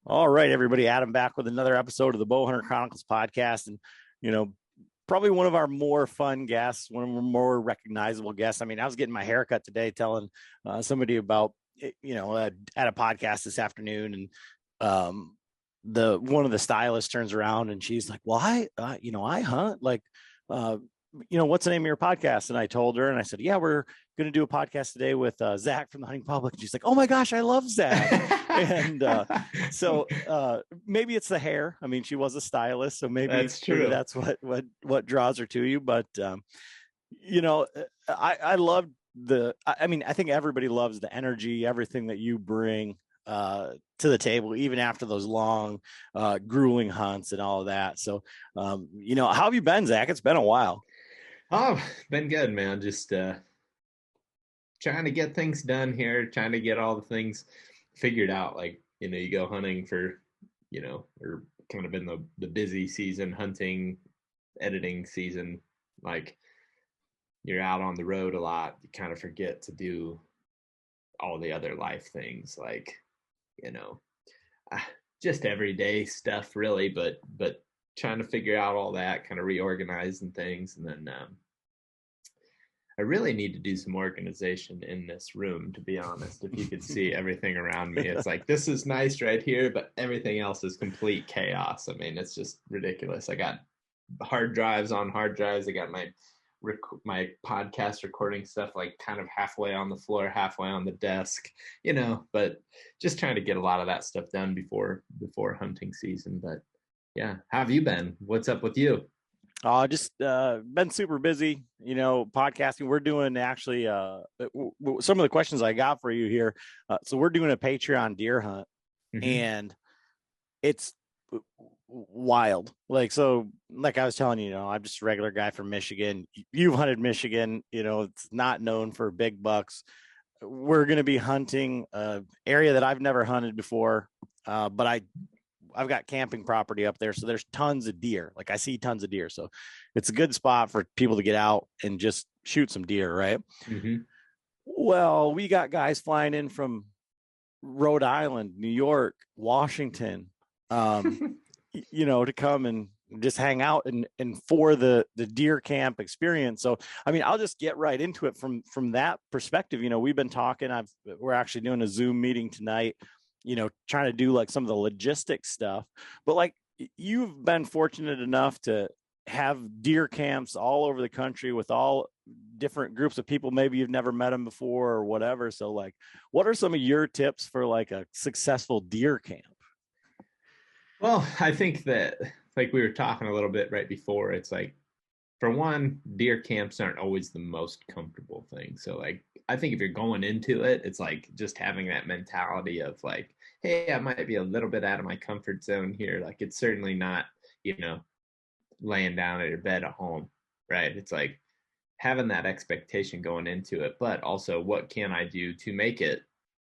All right, everybody. Adam back with another episode of the Bowhunter Chronicles podcast. And, you know, probably one of our more fun guests, one of our more recognizable guests. I mean, I was getting my haircut today telling somebody about, at a podcast this afternoon. And one of the stylists turns around and she's like, well, I hunt uh, what's the name of your podcast? And I told her, and I said, yeah, we're going to do a podcast today with Zach from the Hunting Public. And she's like, oh my gosh, I love Zach. And so maybe it's the hair. I mean, she was a stylist, so maybe that's what draws her to you. But I love I think everybody loves the energy, everything that you bring to the table, even after those long, grueling hunts and all of that. So, how have you been, Zach? It's been a while. Oh, been good, man. Just trying to get things done here, trying to get all the things figured out. Like, you go hunting for, or kind of in the busy season, hunting, editing season, like you're out on the road a lot. You kind of forget to do all the other life things, like, just everyday stuff really, but trying to figure out all that, kind of reorganizing things. And then I really need to do some organization in this room, to be honest. If you could see everything around me, it's like, this is nice right here, but everything else is complete chaos. I mean, it's just ridiculous. I got hard drives on hard drives. I got my podcast recording stuff like kind of halfway on the floor, halfway on the desk, but just trying to get a lot of that stuff done before hunting season. But yeah, how have you been? What's up with you? Just been super busy, podcasting. We're doing actually some of the questions I got for you here. So we're doing a Patreon deer hunt, and it's wild. Like I was telling you, I'm just a regular guy from Michigan. You've hunted Michigan, it's not known for big bucks. We're going to be hunting an area that I've never hunted before, but I've got camping property up there, so there's tons of deer. Like, I see tons of deer, so it's a good spot for people to get out and just shoot some deer, right? Well, we got guys flying in from Rhode Island, New York, Washington, to come and just hang out and for the deer camp experience. So, I mean, I'll just get right into it from that perspective. We've been talking. We're actually doing a Zoom meeting tonight, trying to do like some of the logistics stuff. But like, you've been fortunate enough to have deer camps all over the country with all different groups of people. Maybe you've never met them before or whatever. So like, what are some of your tips for like a successful deer camp? Well, I think that, like we were talking a little bit right before, it's like, for one, deer camps aren't always the most comfortable thing. So like, I think if you're going into it, it's like just having that mentality of like, hey, I might be a little bit out of my comfort zone here. Like, it's certainly not, laying down at your bed at home, right? It's like having that expectation going into it, but also what can I do to make it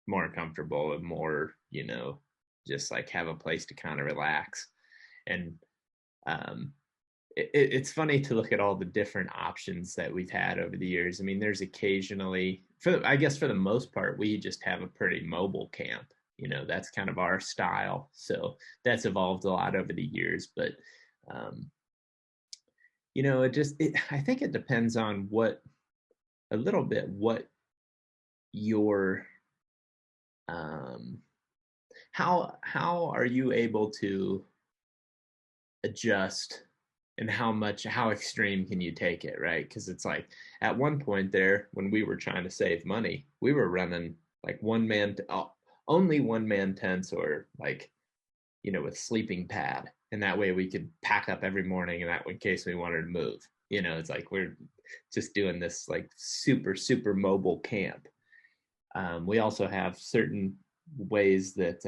more comfortable and more, just like have a place to kind of relax. And it's funny to look at all the different options that we've had over the years. I mean, there's occasionally, I guess for the most part, we just have a pretty mobile camp. That's kind of our style. So that's evolved a lot over the years. But, I think it depends on what your, how are you able to adjust, and how extreme can you take it, right? Because it's like at one point there, when we were trying to save money, we were running like only one man tents, or like, with sleeping pad, and that way we could pack up every morning, and that in case we wanted to move. It's like we're just doing this like super super mobile camp. We also have certain ways that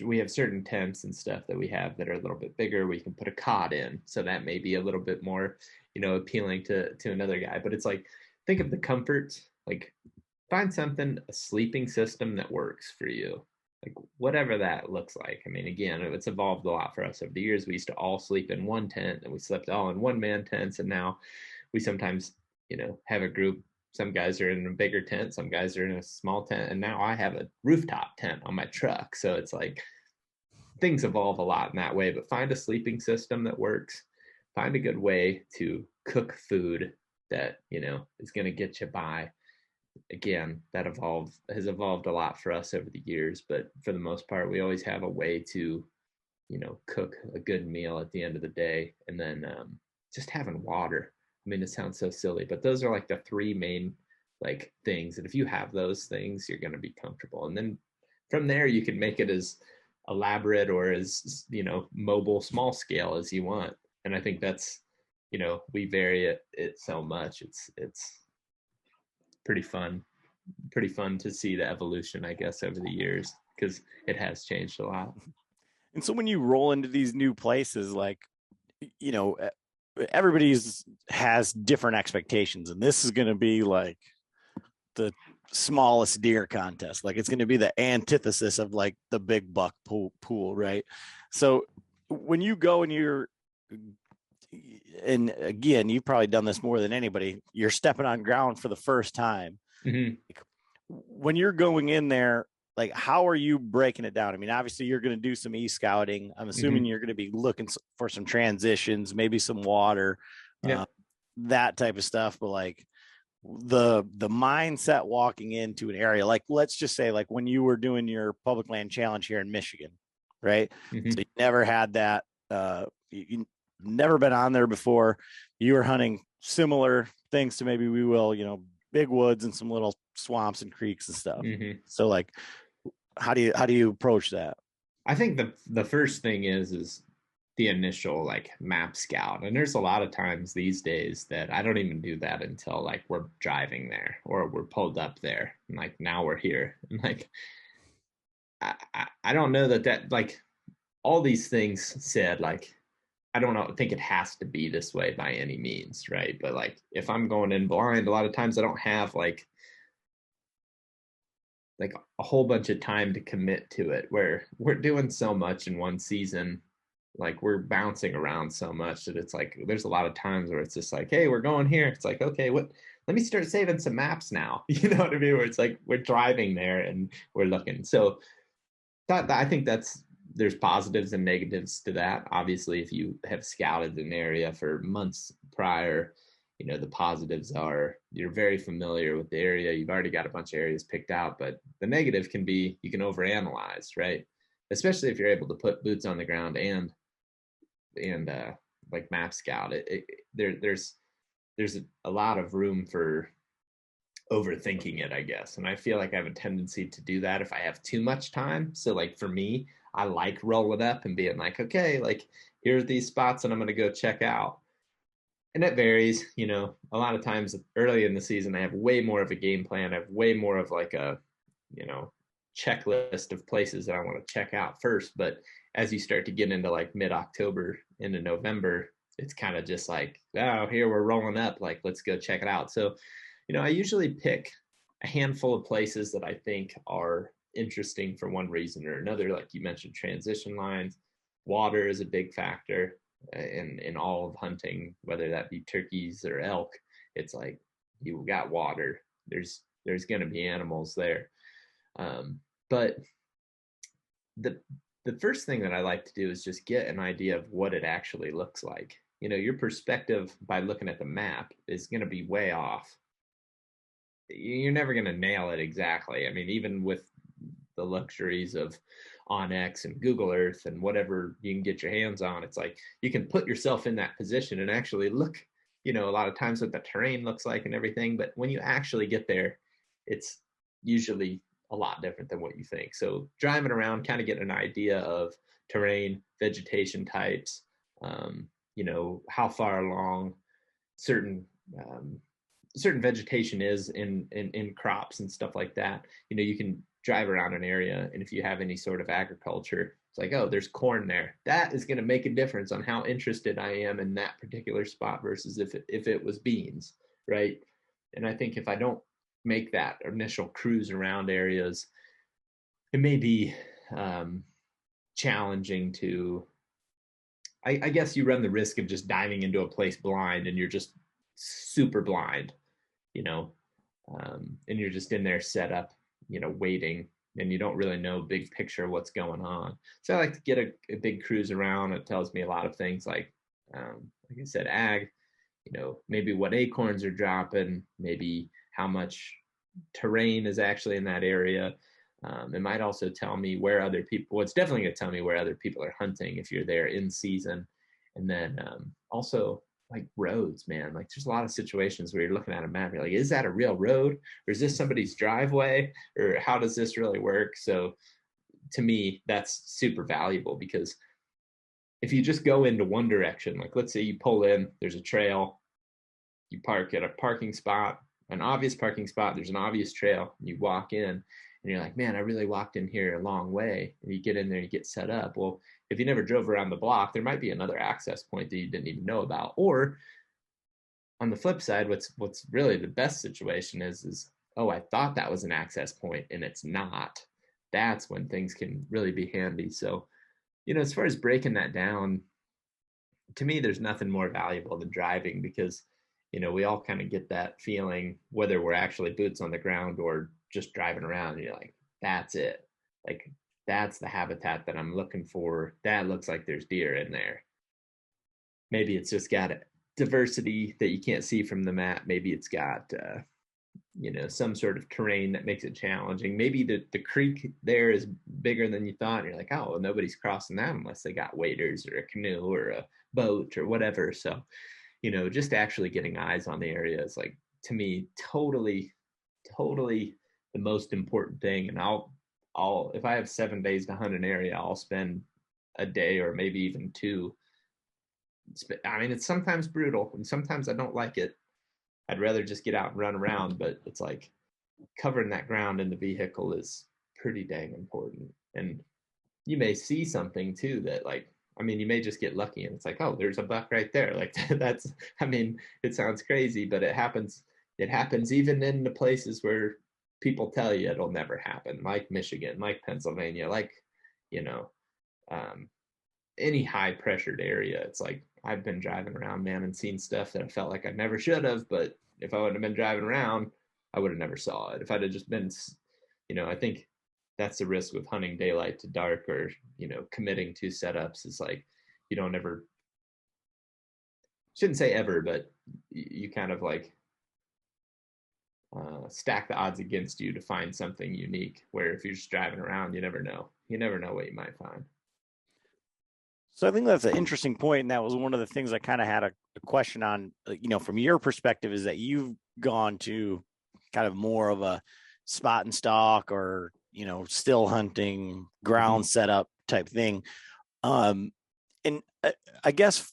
we have certain tents and stuff that we have that are a little bit bigger. We can put a cot in, so that may be a little bit more, appealing to another guy. But it's like, think of the comforts, like find a sleeping system that works for you, like whatever that looks like. I mean, again, it's evolved a lot for us over the years. We used to all sleep in one tent, and we slept all in one man tents, and now we sometimes, have a group Some guys are in a bigger tent, some guys are in a small tent, and now I have a rooftop tent on my truck. So it's like things evolve a lot in that way, but find a sleeping system that works. Find a good way to cook food that, is going to get you by. Again, that has evolved a lot for us over the years, but for the most part, we always have a way to, cook a good meal at the end of the day. And then just having water. I mean, it sounds so silly, but those are like the three main like things. And if you have those things, you're going to be comfortable. And then from there, you can make it as elaborate or as, mobile, small scale as you want. And I think that's, we vary it so much. It's pretty fun to see the evolution, I guess, over the years, because it has changed a lot. And so when you roll into these new places, like, everybody's has different expectations, and this is going to be like the smallest deer contest. Like, it's going to be the antithesis of like the big buck pool, right? So when you go and again, you've probably done this more than anybody, you're stepping on ground for the first time. Mm-hmm. When you're going in there, like, how are you breaking it down? I mean, obviously you're going to do some e-scouting. I'm assuming you're going to be looking for some transitions, maybe some water, that type of stuff. But like the mindset walking into an area, like, let's just say, like when you were doing your public land challenge here in Michigan, right? So you never had that, you never been on there before. You were hunting similar things to maybe we will, big woods and some little swamps and creeks and stuff. So like, how do you approach that? I think the first thing is the initial like map scout. And there's a lot of times these days that I don't even do that until like we're driving there or we're pulled up there. And like, now we're here. And like, I don't know that like all these things said, like, I don't think it has to be this way by any means, right? But like, if I'm going in blind, a lot of times I don't have like a whole bunch of time to commit to it, where we're doing so much in one season, like we're bouncing around so much that it's like there's a lot of times where it's just like, hey, we're going here. It's like, okay, let me start saving some maps now. You know what I mean? Where it's like we're driving there and we're looking. So I think there's positives and negatives to that. Obviously, if you have scouted an area for months prior, the positives are you're very familiar with the area. You've already got a bunch of areas picked out, but the negative can be you can overanalyze, right? Especially if you're able to put boots on the ground and like map scout. There's a lot of room for overthinking it, I guess. And I feel like I have a tendency to do that if I have too much time. So like for me, I like rolling up and being like, okay, like here's these spots and I'm going to go check out. And it varies, a lot of times early in the season, I have way more of a game plan. I have way more of like a, checklist of places that I want to check out first. But as you start to get into like mid-October into November, it's kind of just like, oh, here we're rolling up, like, let's go check it out. So, I usually pick a handful of places that I think are interesting for one reason or another. Like you mentioned, transition lines, water is a big factor in all of hunting, whether that be turkeys or elk. It's like you got water, there's going to be animals there. But the first thing that I like to do is just get an idea of what it actually looks like. Your perspective by looking at the map is going to be way off. You're never going to nail it exactly. I mean, even with the luxuries of OnX and Google Earth and whatever you can get your hands on, it's like you can put yourself in that position and actually look, a lot of times what the terrain looks like and everything. But when you actually get there, it's usually a lot different than what you think. So driving around, kind of getting an idea of terrain, vegetation types, how far along certain vegetation is in crops and stuff like that. You can drive around an area, and if you have any sort of agriculture, it's like, oh, there's corn there. That is going to make a difference on how interested I am in that particular spot versus if it was beans, right? And I think if I don't make that initial cruise around areas, it may be challenging to, I guess you run the risk of just diving into a place blind and you're just super blind, and you're just in there set up, waiting, and you don't really know big picture what's going on. So I like to get a big cruise around. It tells me a lot of things like I said, ag, maybe what acorns are dropping, maybe how much terrain is actually in that area. It might also tell me where other people, well, it's definitely going to tell me where other people are hunting if you're there in season. And then also like roads, man. Like there's a lot of situations where you're looking at a map, you're like, is that a real road? Or is this somebody's driveway? Or how does this really work? So to me, that's super valuable, because if you just go into one direction, like let's say you pull in, there's a trail, you park at a parking spot, an obvious parking spot, there's an obvious trail, and you walk in and you're like, man, I really walked in here a long way. And you get in there and you get set up. Well, if you never drove around the block, there might be another access point that you didn't even know about. Or on the flip side, what's really the best situation is, oh, I thought that was an access point and it's not. That's when things can really be handy. So, as far as breaking that down, to me, there's nothing more valuable than driving, because, we all kind of get that feeling, whether we're actually boots on the ground or just driving around, and you're like, that's it. Like, that's the habitat that I'm looking for. That looks like there's deer in there. Maybe it's just got a diversity that you can't see from the map. Maybe it's got, some sort of terrain that makes it challenging. Maybe the creek there is bigger than you thought. And you're like, oh, well, nobody's crossing that unless they got waders or a canoe or a boat or whatever. So, just actually getting eyes on the area is, like, to me, totally the most important thing. And I'll if I have 7 days to hunt an area, I'll spend a day or maybe even two. I mean, it's sometimes brutal and sometimes I don't like it. I'd rather just get out and run around, but it's like covering that ground in the vehicle is pretty dang important. And you may see something too that, like, I mean, you may just get lucky and it's like, oh, there's a buck right there. Like that's, I mean, it sounds crazy, but it happens. It happens even in the places where people tell you it'll never happen, like Michigan, like Pennsylvania, like, you know, um, any high pressured area. It's like, I've been driving around, man, and seen stuff that I felt like I never should have, but if I wouldn't have been driving around, I would have never saw it. If I'd have just been, I think that's the risk with hunting daylight to dark, or, committing to setups, is like, you don't ever, shouldn't say ever, but you kind of like stack the odds against you to find something unique, where if you're just driving around, you never know what you might find. So I think that's an interesting point, and that was one of the things I kind of had a question on, from your perspective, is that you've gone to kind of more of a spot and stalk, or, still hunting, ground setup type thing. And I guess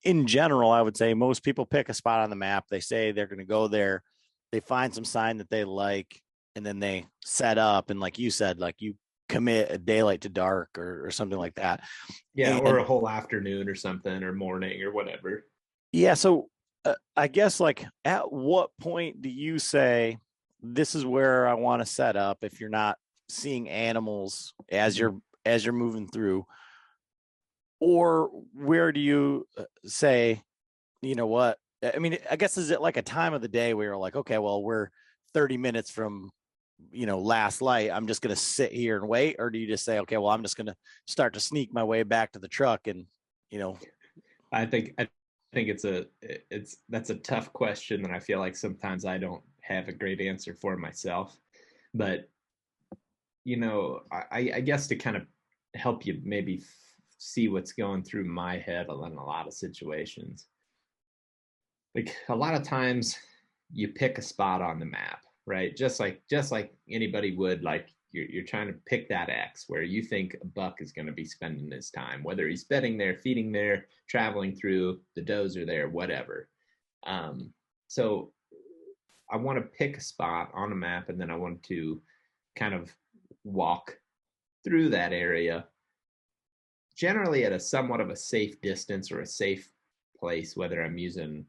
in general, I would say most people pick a spot on the map. They say they're going to go there. They find some sign that they like, and then they set up. And like you said, like you commit a daylight to dark or something like that. Yeah, or a whole afternoon or something, or morning or whatever. Yeah. So I guess, like, at what point do you say this is where I want to set up if you're not seeing animals as you're moving through? Or where do you say, you know what? I mean, I guess, is it like a time of the day where you're like, okay, well, we're 30 minutes from, last light, I'm just going to sit here and wait? Or do you just say, okay, well, I'm just going to start to sneak my way back to the truck and, I think that's a tough question that I feel like sometimes I don't have a great answer for myself. But, I guess to kind of help you maybe see what's going through my head in a lot of situations, like a lot of times you pick a spot on the map, right? Just like anybody would, like you're trying to pick that X where you think a buck is going to be spending his time, whether he's bedding there, feeding there, traveling through, the does are there, whatever. So I want to pick a spot on a map, and then I want to kind of walk through that area, generally at a somewhat of a safe distance or a safe place, whether I'm using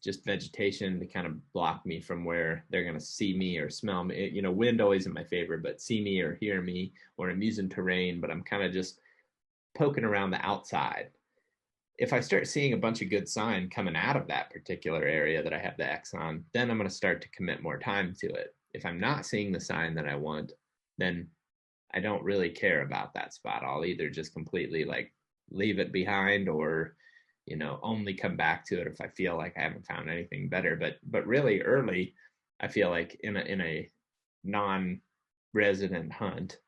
just vegetation to kind of block me from where they're going to see me or smell me. Wind always in my favor, but see me or hear me, or I'm using terrain, but I'm kind of just poking around the outside. if I start seeing a bunch of good sign coming out of that particular area that I have the X on, then I'm going to start to commit more time to it. If I'm not seeing the sign that I want, then I don't really care about that spot. I'll either just completely like leave it behind, or only come back to it if I feel like I haven't found anything better. But really early, I feel like in a non-resident hunt,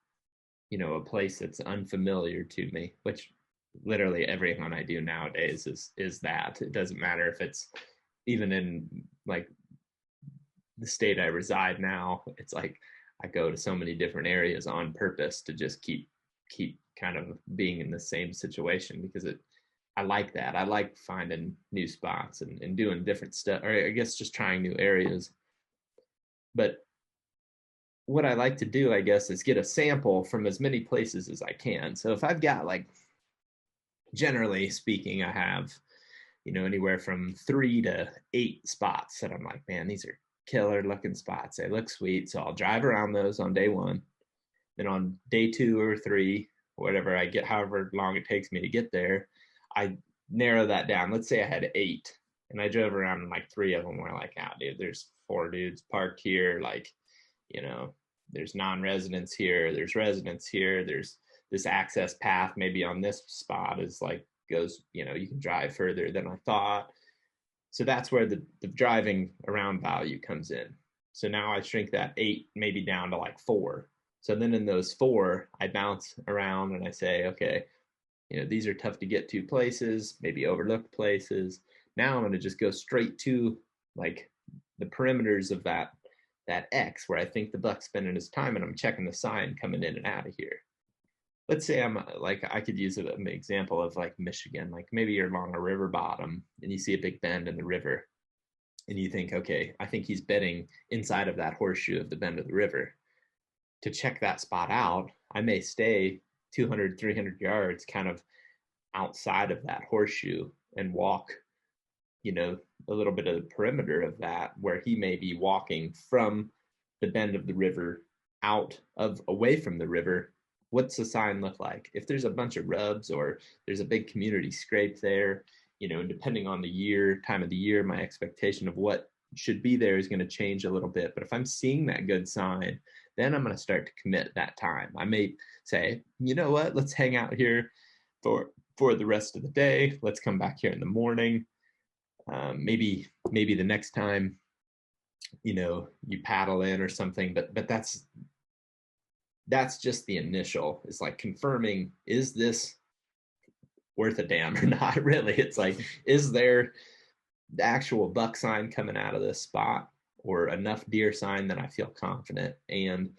a place that's unfamiliar to me, which literally every hunt I do nowadays is that. It doesn't matter if it's even in like the state I reside now. It's like I go to so many different areas on purpose to just keep kind of being in the same situation, because I like that. I like finding new spots and doing different stuff, or I guess just trying new areas. But what I like to do, I guess, is get a sample from as many places as I can. So if I've got, like, generally speaking, I have, anywhere from 3 to 8 spots that I'm like, man, these are killer looking spots. They look sweet. So I'll drive around those on day 1. Then on day 2 or 3, whatever I get, however long it takes me to get there, I narrow that down. Let's say I had 8 and I drove around, and like 3 of them were like, ah, dude, there's 4 dudes parked here. Like, there's non-residents here, there's residents here, there's this access path maybe on this spot is like goes, you can drive further than I thought. So that's where the driving around value comes in. So now I shrink that 8 maybe down to like 4. So then in those 4, I bounce around and I say, okay, these are tough to get to places, maybe overlooked places. Now I'm going to just go straight to like the perimeters of that X where I think the buck's spending his time, and I'm checking the sign coming in and out of here. Let's say I'm like, I could use an example of like Michigan, like maybe you're along a river bottom and you see a big bend in the river and you think, okay, I think he's bedding inside of that horseshoe of the bend of the river. To check that spot out, I may stay 200, 300 yards kind of outside of that horseshoe and walk, a little bit of the perimeter of that, where he may be walking from the bend of the river away from the river. What's the sign look like? If there's a bunch of rubs or there's a big community scrape there, depending on the time of the year, my expectation of what should be there is going to change a little bit. But if I'm seeing that good sign, then I'm going to start to commit that time. I may say, you know what, let's hang out here for the rest of the day. Let's come back here in the morning. Maybe the next time, you paddle in or something, but that's just the initial. It's like confirming, is this worth a damn or not? Really, it's like, is there the actual buck sign coming out of this spot, or enough deer sign that I feel confident? And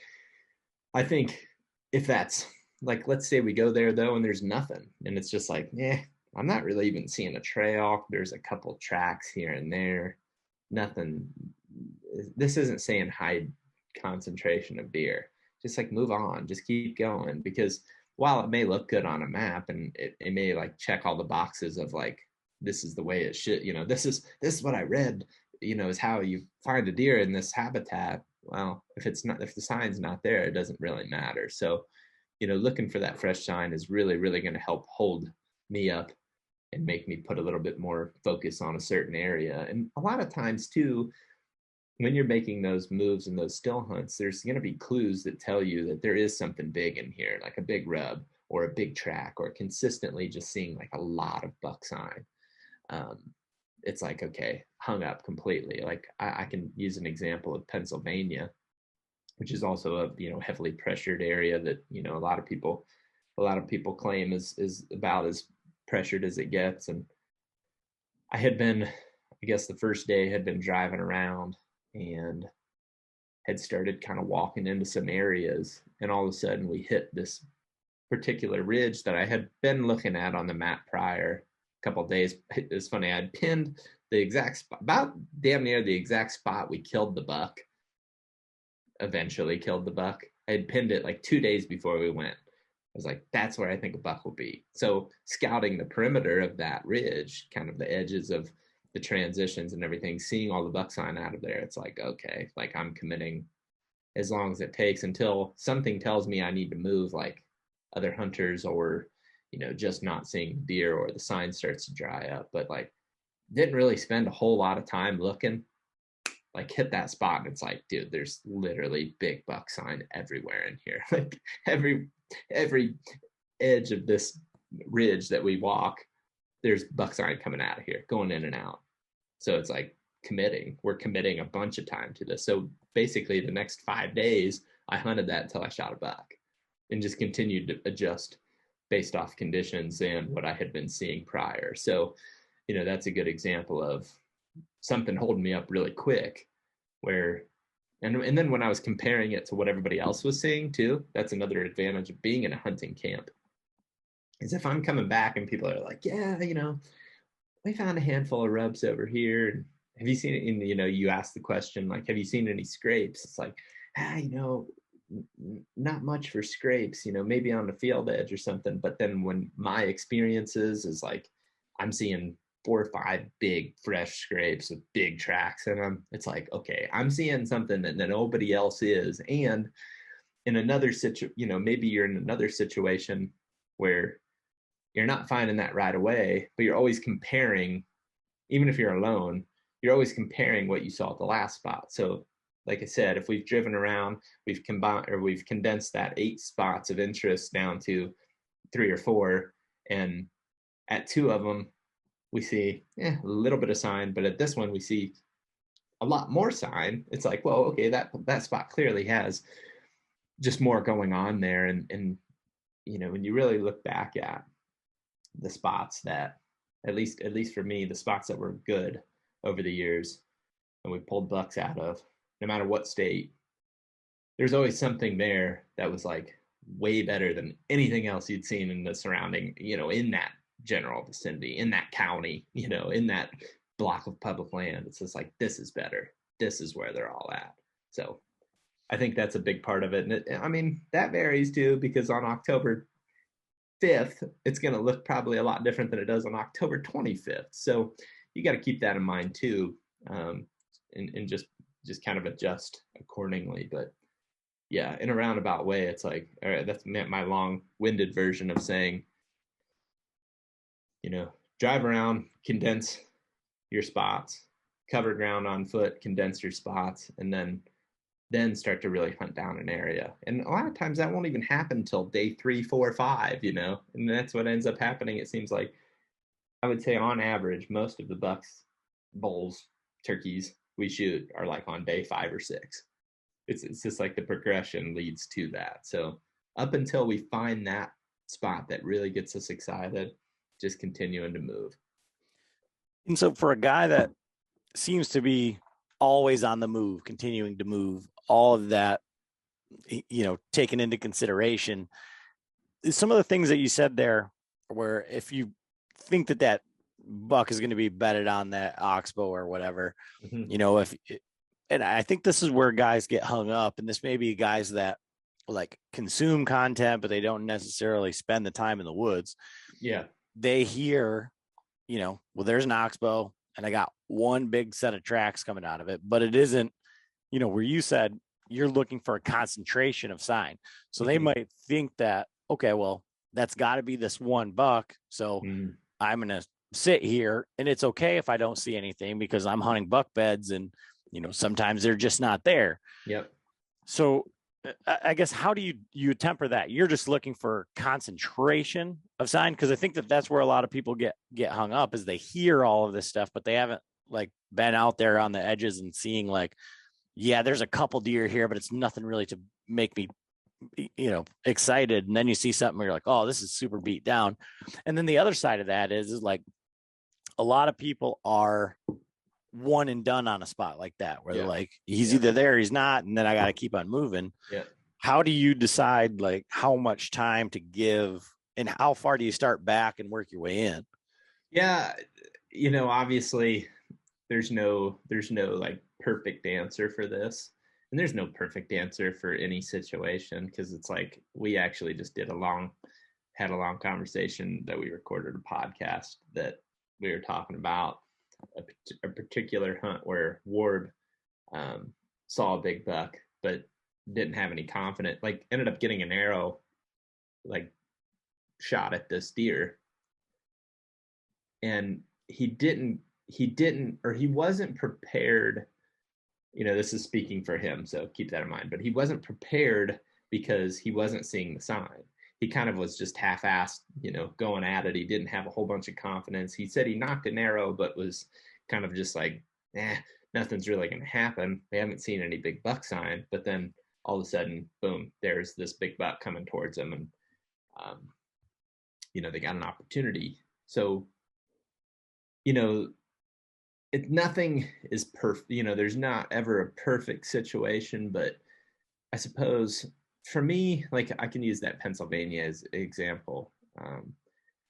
I think if that's like, let's say we go there though and there's nothing, and it's just like, I'm not really even seeing a trail. There's a couple tracks here and there. Nothing. This isn't saying high concentration of deer. Just like move on. Just keep going. Because while it may look good on a map and it may like check all the boxes of like, this is the way it should, this is what I read, is how you find a deer in this habitat. Well, if the sign's not there, it doesn't really matter. So, looking for that fresh sign is really, really going to help hold me up and make me put a little bit more focus on a certain area. And a lot of times too, when you're making those moves and those still hunts, there's going to be clues that tell you that there is something big in here, like a big rub or a big track, or consistently just seeing like a lot of buck sign. It's like, okay, hung up completely. Like I can use an example of Pennsylvania, which is also a heavily pressured area that a lot of people claim is about as pressured as it gets. And I had been, I guess the first day, had been driving around and had started kind of walking into some areas, and all of a sudden we hit this particular ridge that I had been looking at on the map prior a couple of days. It's funny, I'd pinned the exact spot, about damn near the exact spot we killed the buck. Eventually killed the buck. I had pinned it like 2 days before we went. I was like, that's where I think a buck will be. So scouting the perimeter of that ridge, kind of the edges of the transitions and everything, seeing all the buck sign out of there, it's like, okay, like I'm committing as long as it takes until something tells me I need to move, like other hunters or, just not seeing deer or the sign starts to dry up, but like didn't really spend a whole lot of time looking, like hit that spot and it's like, dude, there's literally big buck sign everywhere in here. Like every edge of this ridge that we walk, there's buck sign coming out of here, going in and out. So it's like we're committing a bunch of time to this. So basically the next 5 days, I hunted that until I shot a buck and just continued to adjust based off conditions and what I had been seeing prior. So, that's a good example of something holding me up really quick where, and then when I was comparing it to what everybody else was seeing too, that's another advantage of being in a hunting camp, is if I'm coming back and people are like, yeah, we found a handful of rubs over here. And have you seen it? And, you ask the question, like, have you seen any scrapes? It's like, not much for scrapes, maybe on the field edge or something. But then when my experiences is like, I'm seeing 4 or 5 big fresh scrapes with big tracks in them, it's like, okay, I'm seeing something that nobody else is. And in another maybe you're in another situation where you're not finding that right away, but you're always comparing, even if you're alone, you're always comparing what you saw at the last spot. So like I said, if we've driven around, we've condensed that 8 spots of interest down to 3 or 4, and at 2 of them we see a little bit of sign, but at this one we see a lot more sign. It's like, well, okay, that spot clearly has just more going on there. And when you really look back at the spots that, at least for me, the spots that were good over the years and we pulled bucks out of, no matter what state, there's always something there that was like way better than anything else you'd seen in the surrounding, in that general vicinity, in that county, in that block of public land. It's just like, this is better. This is where they're all at. So I think that's a big part of it. And that varies too, because on October 5th, it's going to look probably a lot different than it does on October 25th. So you got to keep that in mind too, and just kind of adjust accordingly. But yeah, in a roundabout way, it's like, all right, that's my long-winded version of saying, drive around, condense your spots, cover ground on foot, condense your spots, and then start to really hunt down an area. And a lot of times that won't even happen until day 3, 4, 5, and that's what ends up happening. It seems like, I would say on average, most of the bucks, bulls, turkeys we shoot are like on day 5 or 6. It's just like the progression leads to that. So up until we find that spot that really gets us excited, just continuing to move. And so for a guy that seems to be always on the move, continuing to move, all of that, taken into consideration, some of the things that you said there, where if you think that buck is going to be bedded on that oxbow or whatever, and I think this is where guys get hung up, and this may be guys that like consume content, but they don't necessarily spend the time in the woods. Yeah. They hear, well, there's an oxbow and I got one big set of tracks coming out of it, but it isn't, where you said you're looking for a concentration of sign. So they might think that, okay, well, that's got to be this one buck. So I'm going to sit here and it's okay if I don't see anything because I'm hunting buck beds and, sometimes they're just not there. Yep. So I guess, how do you temper that? You're just looking for concentration of sign. Cause I think that's where a lot of people get hung up, is they hear all of this stuff, but they haven't like been out there on the edges and seeing like, yeah, there's a couple deer here, but it's nothing really to make me, excited. And then you see something where you're like, oh, this is super beat down. And then the other side of that is like a lot of people are one and done on a spot like that, where they're like, he's either there, he's not, and then I got to keep on moving. Yeah. How do you decide like how much time to give, and how far do you start back and work your way in? Yeah. Obviously there's no like perfect answer for this. And there's no perfect answer for any situation, because it's like, we actually just had a long conversation that we recorded a podcast that we were talking about a particular hunt where Ward saw a big buck, but didn't have any confidence, like ended up getting an arrow like shot at this deer. And he wasn't prepared. This is speaking for him, so keep that in mind, but he wasn't prepared because he wasn't seeing the sign. He kind of was just half-assed, going at it. He didn't have a whole bunch of confidence. He said he knocked an arrow, but was kind of just like, nothing's really going to happen. They haven't seen any big buck sign. But then all of a sudden, boom, there's this big buck coming towards him. And, they got an opportunity. So, nothing is perfect. There's not ever a perfect situation, but I suppose for me, like, I can use that Pennsylvania as an example.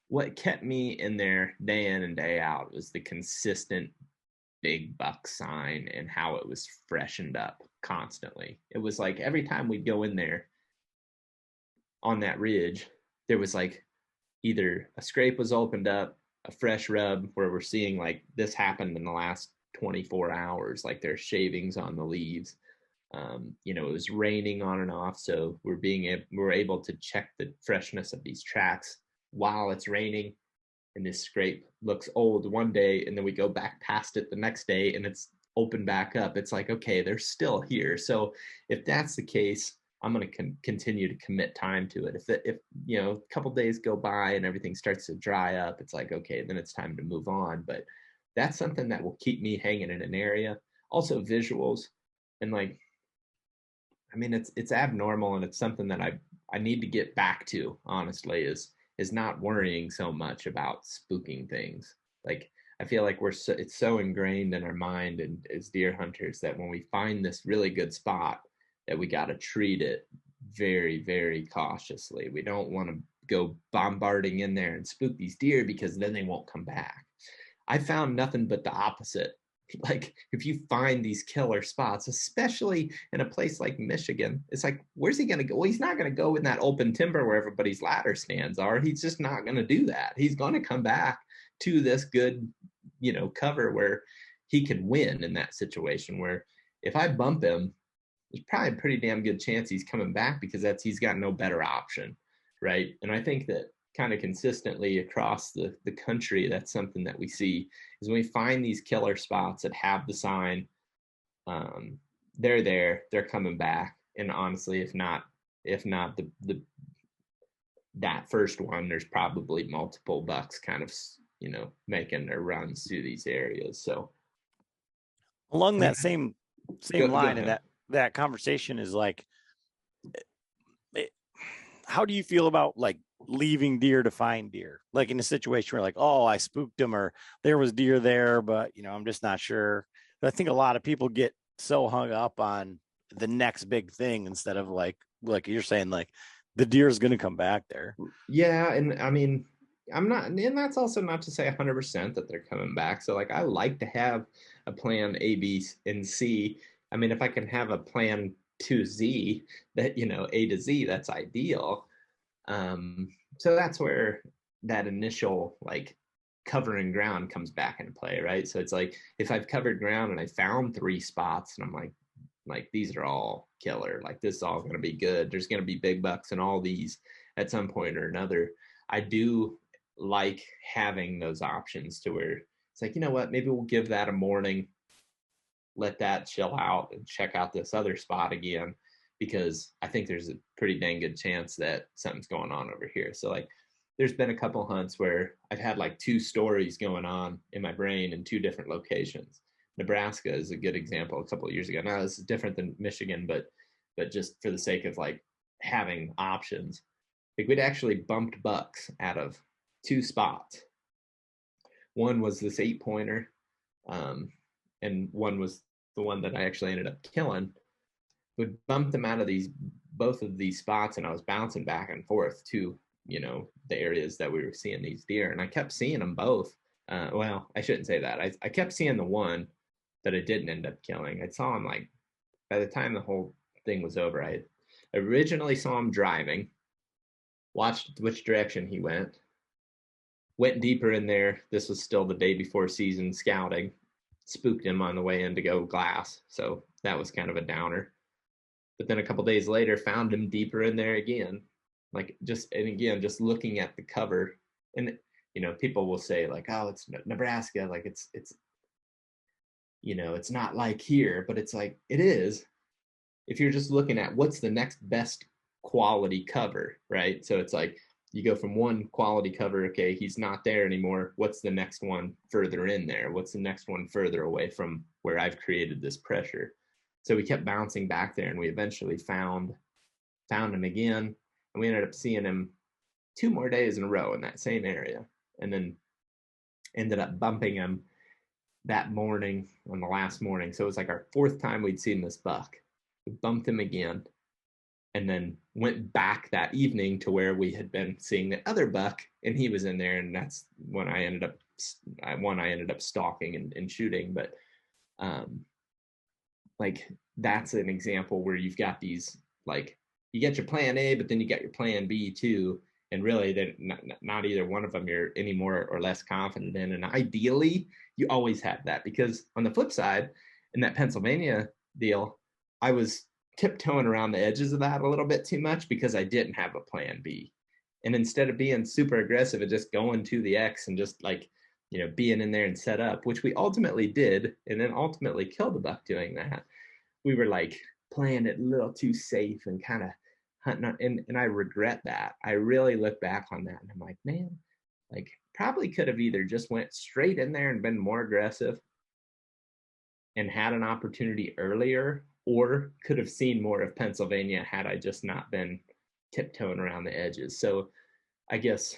What kept me in there day in and day out was the consistent big buck sign and how it was freshened up constantly. It was like every time we'd go in there on that ridge, there was like either a scrape was opened up, a fresh rub where we're seeing like this happened in the last 24 hours, like there's shavings on the leaves. It was raining on and off, so we're able to check the freshness of these tracks while it's raining. And this scrape looks old one day, and then we go back past it the next day, and it's open back up. It's like, okay, they're still here. So if that's the case, I'm going to continue to commit time to it. If a couple days go by and everything starts to dry up, it's like, okay, then it's time to move on. But that's something that will keep me hanging in an area. Also visuals, and like, I mean, it's abnormal, and it's something that I need to get back to, honestly, is not worrying so much about spooking things. Like, I feel like it's so ingrained in our mind and as deer hunters that when we find this really good spot, that we got to treat it very, very cautiously. We don't want to go bombarding in there and spook these deer because then they won't come back. I found nothing but the opposite. Like, if you find these killer spots, especially in a place like Michigan, it's like, where's he going to go? Well, he's not going to go in that open timber where everybody's ladder stands are. He's just not going to do that. He's going to come back to this good, cover where he can win in that situation, where if I bump him, there's probably a pretty damn good chance he's coming back because he's got no better option, right? And I think that kind of consistently across the country, that's something that we see is when we find these killer spots that have the sign, they're coming back. And honestly, if not that first one, there's probably multiple bucks kind of, making their runs through these areas. So along that same line, and that conversation is like, how do you feel about like leaving deer to find deer? Like in a situation where like, oh, I spooked them, or there was deer there, but I'm just not sure. But I think a lot of people get so hung up on the next big thing instead of like you're saying, like the deer is going to come back there. Yeah. And I mean, and that's also not to say 100% that they're coming back. So like, I like to have a plan A, B, and C. I mean, if I can have a plan 2Z that, A to Z, that's ideal. So that's where that initial like covering ground comes back into play, right? So it's like, if I've covered ground and I found 3 spots and I'm like these are all killer, like this is all going to be good. There's going to be big bucks in all these at some point or another. I do like having those options to where it's like, what, maybe we'll give that a morning, let that chill out and check out this other spot again, because I think there's a pretty dang good chance that something's going on over here. So like, there's been a couple hunts where I've had like 2 stories going on in my brain in 2 different locations. Nebraska is a good example a couple of years ago. Now this is different than Michigan, but just for the sake of like having options, like we'd actually bumped bucks out of 2 spots. One was this 8-pointer, and one was the one that I actually ended up killing. We bumped them out of both of these spots, and I was bouncing back and forth to the areas that we were seeing these deer, and I kept seeing them both. Well, I shouldn't say that. I kept seeing the one that I didn't end up killing. I saw him like by the time the whole thing was over. I originally saw him driving, watched which direction he went deeper in there. This was still the day before season scouting. Spooked him on the way in to go glass, so that was kind of a downer. But then a couple days later, found him deeper in there again, like and again, just looking at the cover, and people will say like, oh, it's Nebraska, like it's it's not like here, but it's like it is if you're just looking at what's the next best quality cover, right? So it's like you go from one quality cover, okay, he's not there anymore. What's the next one further in there? What's the next one further away from where I've created this pressure? So we kept bouncing back there, and we eventually found him again, and we ended up seeing him 2 more days in a row in that same area, and then ended up bumping him that morning on the last morning. So it was like our 4th time we'd seen this buck. We bumped him again, and then went back that evening to where we had been seeing the other buck, and he was in there, and that's when I ended up stalking and shooting. But like that's an example where you've got these, like, you get your plan A, but then you got your plan B too, and really they're not either one of them you're any more or less confident in. And ideally you always have that, because on the flip side, in that Pennsylvania deal, I was tiptoeing around the edges of that a little bit too much because I didn't have a plan B. And instead of being super aggressive and just going to the X and just like, being in there and set up, which we ultimately did, and then ultimately killed the buck doing that, we were like playing it a little too safe and kind of hunting. And I regret that. I really look back on that, and I'm like, man, like probably could have either just went straight in there and been more aggressive and had an opportunity earlier, or could have seen more of Pennsylvania had I just not been tiptoeing around the edges. So I guess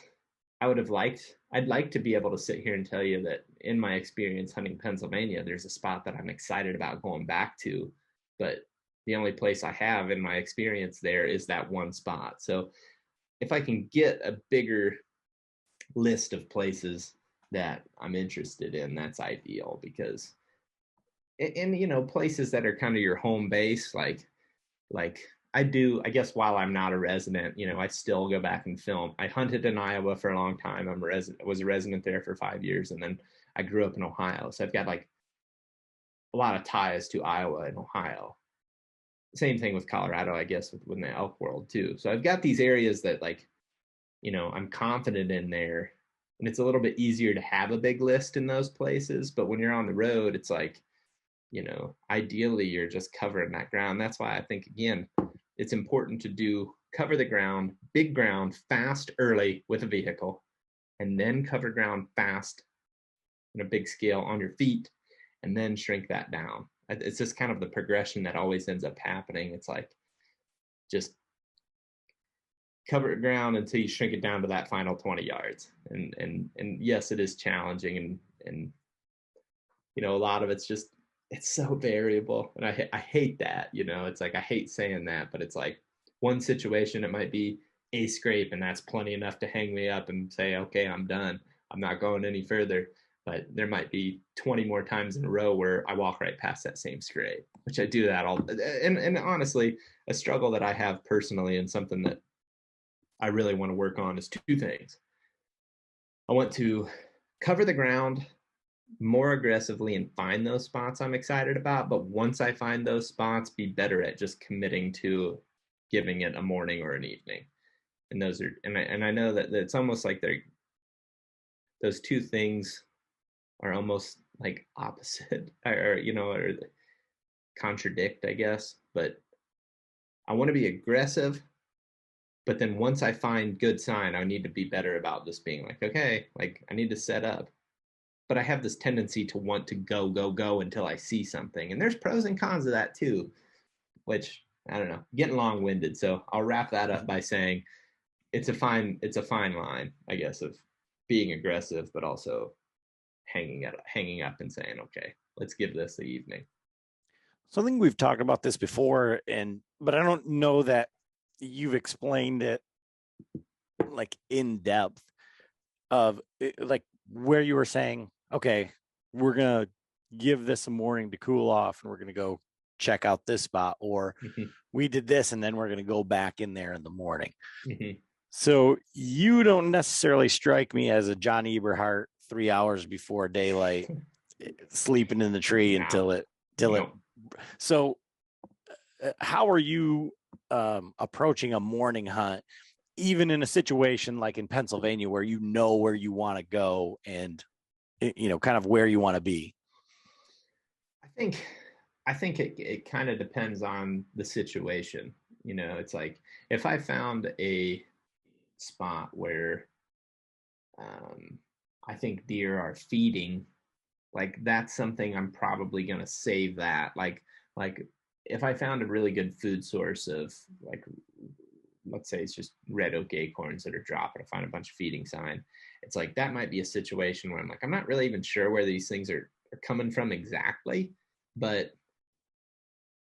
I'd like to be able to sit here and tell you that in my experience hunting Pennsylvania, there's a spot that I'm excited about going back to, but the only place I have in my experience there is that one spot. So if I can get a bigger list of places that I'm interested in, that's ideal, because in places that are kind of your home base, like I guess while I'm not a resident, I still go back and film. I hunted in Iowa for a long time. Was a resident there for 5 years, and then I grew up in Ohio. So I've got like a lot of ties to Iowa and Ohio. Same thing with Colorado, I guess, with the elk world too. So I've got these areas that, like, I'm confident in there, and it's a little bit easier to have a big list in those places. But when you're on the road, it's like, ideally you're just covering that ground. That's why I think, again, it's important to cover the ground, big ground, fast early with a vehicle, and then cover ground fast in a big scale on your feet, and then shrink that down. It's just kind of the progression that always ends up happening. It's like, just cover ground until you shrink it down to that final 20 yards. And yes, it is challenging, and a lot of it's just, it's so variable, and I hate that. It's like, I hate saying that, but it's like one situation it might be a scrape, and that's plenty enough to hang me up and say, okay, I'm done, I'm not going any further. But there might be 20 more times in a row where I walk right past that same scrape, which I do that all. And honestly, a struggle that I have personally, and something that I really want to work on, is 2 things. I want to cover the ground more aggressively and find those spots I'm excited about. But once I find those spots, be better at just committing to giving it a morning or an evening. And those are, and I know that it's almost like those 2 things are almost like opposite, or contradict, I guess. But I want to be aggressive, but then once I find good sign, I need to be better about just being like, okay, like I need to set up. But I have this tendency to want to go until I see something. And there's pros and cons of that too, which, I don't know, getting long-winded. So I'll wrap that up by saying it's a fine line, I guess, of being aggressive, but also hanging up and saying, okay, let's give this the evening. So I think we've talked about this before, but I don't know that you've explained it like in depth, of like where you were saying, okay, we're going to give this a morning to cool off, and we're going to go check out this spot, or we did this and then we're going to go back in there in the morning. So you don't necessarily strike me as a John Eberhart 3 hours before daylight sleeping in the tree until it. So how are you approaching a morning hunt, even in a situation like in Pennsylvania where you know where you want to go and, you know, kind of where you want to be? I think it kind of depends on the situation. You know, it's like if I found a spot where I think deer are feeding, like that's something I'm probably going to save that. Like if I found a really good food source of, like, let's say it's just red oak acorns that are dropping, I find a bunch of feeding sign. It's like that might be a situation where I'm like, I'm not really even sure where these things are coming from exactly, but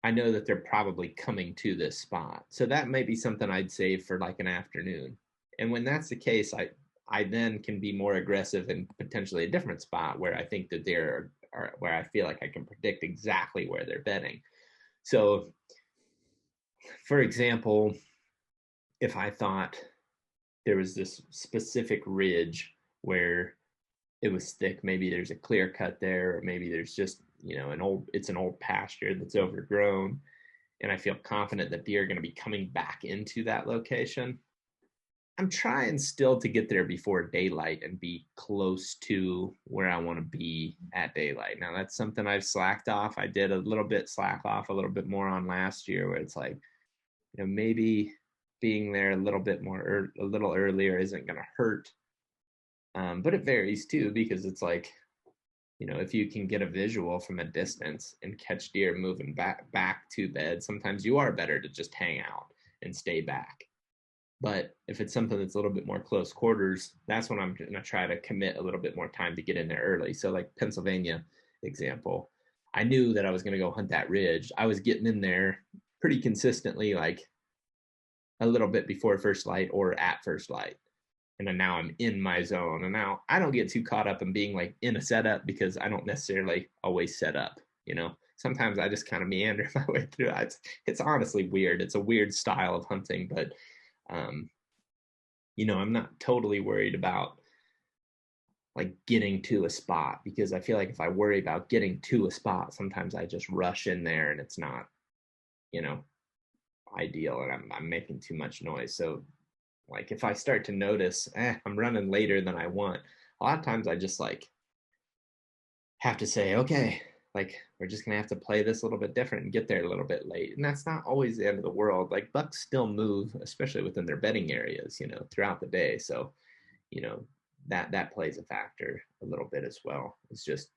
I know that they're probably coming to this spot. So that might be something I'd save for like an afternoon. And when that's the case, I then can be more aggressive in potentially a different spot where I think that they're are where I feel like I can predict exactly where they're bedding. So, for example, if I thought there was this specific ridge where it was thick, maybe there's a clear cut there, or maybe there's just, you know, it's an old pasture that's overgrown, and I feel confident that deer are going to be coming back into that location, I'm trying still to get there before daylight and be close to where I want to be at daylight. Now that's something I've slacked off. I did a little bit slack off a little bit more on last year, where it's like, you know, maybe being there a little bit more, a little earlier isn't going to hurt. But it varies too, because it's like, you know, if you can get a visual from a distance and catch deer moving back to bed, sometimes you are better to just hang out and stay back. But if it's something that's a little bit more close quarters, that's when I'm going to try to commit a little bit more time to get in there early. So like Pennsylvania example, I knew that I was going to go hunt that ridge. I was getting in there pretty consistently, like a little bit before first light or at first light. And then now I'm in my zone. And now I don't get too caught up in being like in a setup, because I don't necessarily always set up, you know. Sometimes I just kind of meander my way through it. It's honestly weird. It's a weird style of hunting, but you know, I'm not totally worried about like getting to a spot, because I feel like if I worry about getting to a spot, sometimes I just rush in there and it's not, you know, ideal, and I'm making too much noise. So like if I start to notice, I'm running later than I want, a lot of times I just like have to say, okay, like we're just gonna have to play this a little bit different and get there a little bit late. And that's not always the end of the world. Like bucks still move, especially within their bedding areas, you know, throughout the day. So, you know, that plays a factor a little bit as well. It's just,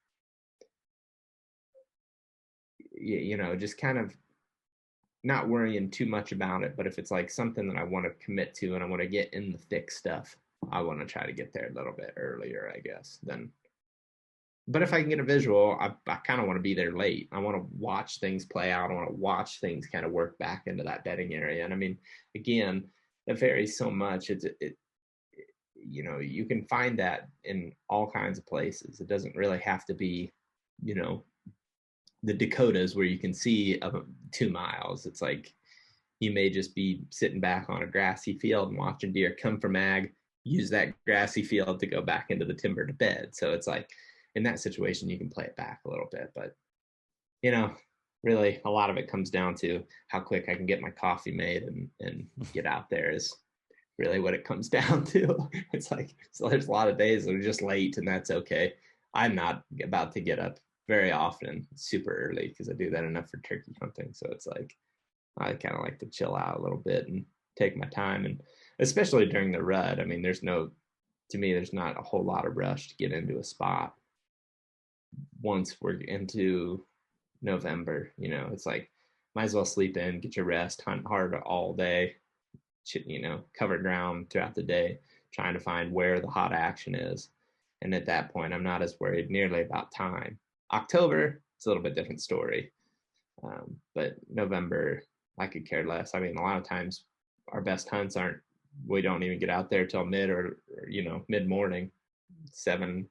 you know, just kind of not worrying too much about it. But if it's like something that I want to commit to and I want to get in the thick stuff, I want to try to get there a little bit earlier, I guess, than. But if I can get a visual, I kind of want to be there late. I want to watch things play out. I want to watch things kind of work back into that bedding area. And I mean, again, it varies so much. You know, you can find that in all kinds of places. It doesn't really have to be, you know, the Dakotas where you can see 2 miles. It's like you may just be sitting back on a grassy field and watching deer come from ag, use that grassy field to go back into the timber to bed. So it's like, in that situation, you can play it back a little bit. But, you know, really a lot of it comes down to how quick I can get my coffee made and get out there is really what it comes down to. It's like, so there's a lot of days that are just late, and that's okay. I'm not about to get up very often super early, because I do that enough for turkey hunting. So it's like, I kind of like to chill out a little bit and take my time. And especially during the rut, I mean, there's not a whole lot of rush to get into a spot. Once we're into November, you know, it's like, might as well sleep in, get your rest, hunt hard all day, you know, cover ground throughout the day, trying to find where the hot action is. And at that point, I'm not as worried nearly about time. October, it's a little bit different story. But November, I could care less. I mean, a lot of times our best hunts we don't even get out there till mid morning, 7,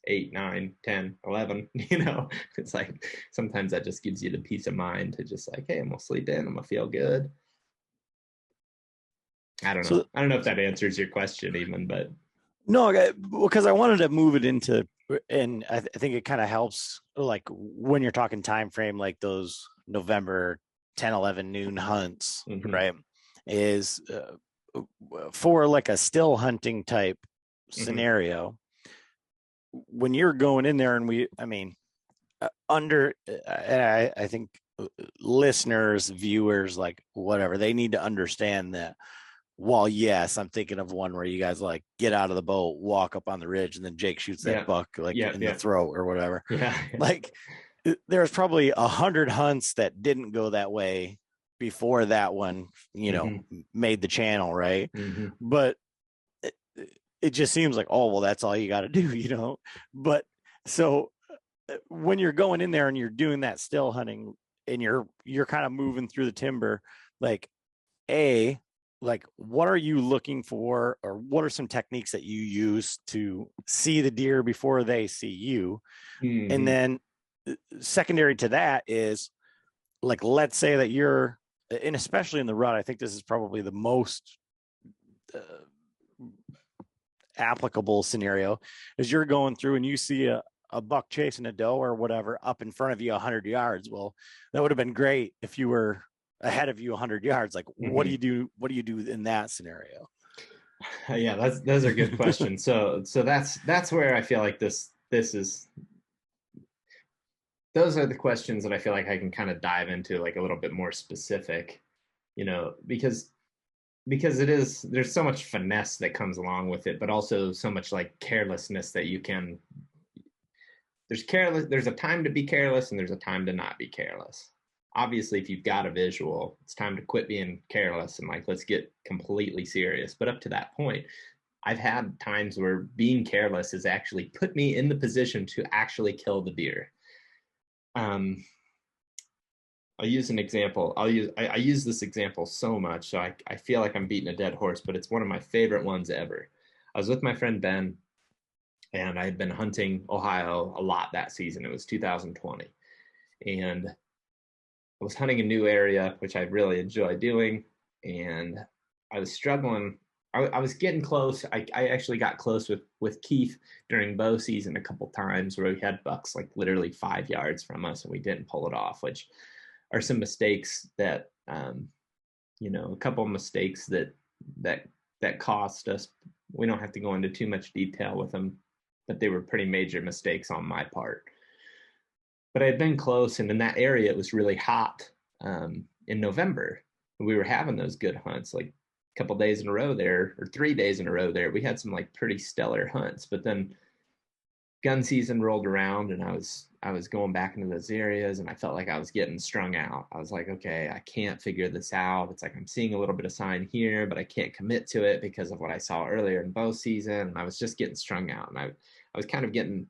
8, 9, 10, 11, you know. It's like sometimes that just gives you the peace of mind to just like, hey, I'm gonna sleep in, I'm gonna feel good. I don't know. I don't know if that answers your question even, but no, because I wanted to move it into, and I think it kind of helps, like when you're talking time frame, like those November 10, 11 noon hunts, right? Is for like a still hunting type scenario, when you're going in there, and I think listeners, viewers, like whatever, they need to understand that. Well, yes, I'm thinking of one where you guys like get out of the boat, walk up on the ridge, and then Jake shoots that buck in the throat or whatever. Yeah. Like there's probably 100 hunts that didn't go that way before that one, made the channel, right? But it just seems like, oh, well, that's all you got to do, But so when you're going in there and you're doing that still hunting and you're kind of moving through the timber, like what are you looking for, or what are some techniques that you use to see the deer before they see you? And then secondary to that is, like, let's say that you're, and especially in the rut, I think this is probably the most applicable scenario, is you're going through and you see a buck chasing a doe or whatever up in front of you 100 yards. Well, that would have been great if you were ahead of you 100 yards. Like, what do you do in that scenario? Yeah, those are good questions. So that's where I feel like this is, those are the questions that I feel like I can kind of dive into like a little bit more specific, because there's so much finesse that comes along with it, but also so much like carelessness that there's a time to be careless and there's a time to not be careless. Obviously, if you've got a visual, it's time to quit being careless and like, let's get completely serious. But up to that point, I've had times where being careless has actually put me in the position to actually kill the deer. I'll use an example. I use this example so much, so I feel like I'm beating a dead horse, but it's one of my favorite ones ever. I was with my friend Ben, and I had been hunting Ohio a lot that season. It was 2020. And I was hunting a new area, which I really enjoy doing. And I was struggling. I was getting close. I actually got close with Keith during bow season a couple times, where we had bucks like literally 5 yards from us and we didn't pull it off, which are some mistakes that, a couple of mistakes that cost us. We don't have to go into too much detail with them, but they were pretty major mistakes on my part. But I had been close, and in that area, it was really hot in November. We were having those good hunts, like a couple days in a row there, or 3 days in a row there. We had some like pretty stellar hunts, but then gun season rolled around, and I was going back into those areas, and I felt like I was getting strung out. I was like, okay, I can't figure this out. It's like I'm seeing a little bit of sign here, but I can't commit to it because of what I saw earlier in bow season. And I was just getting strung out, and I was kind of getting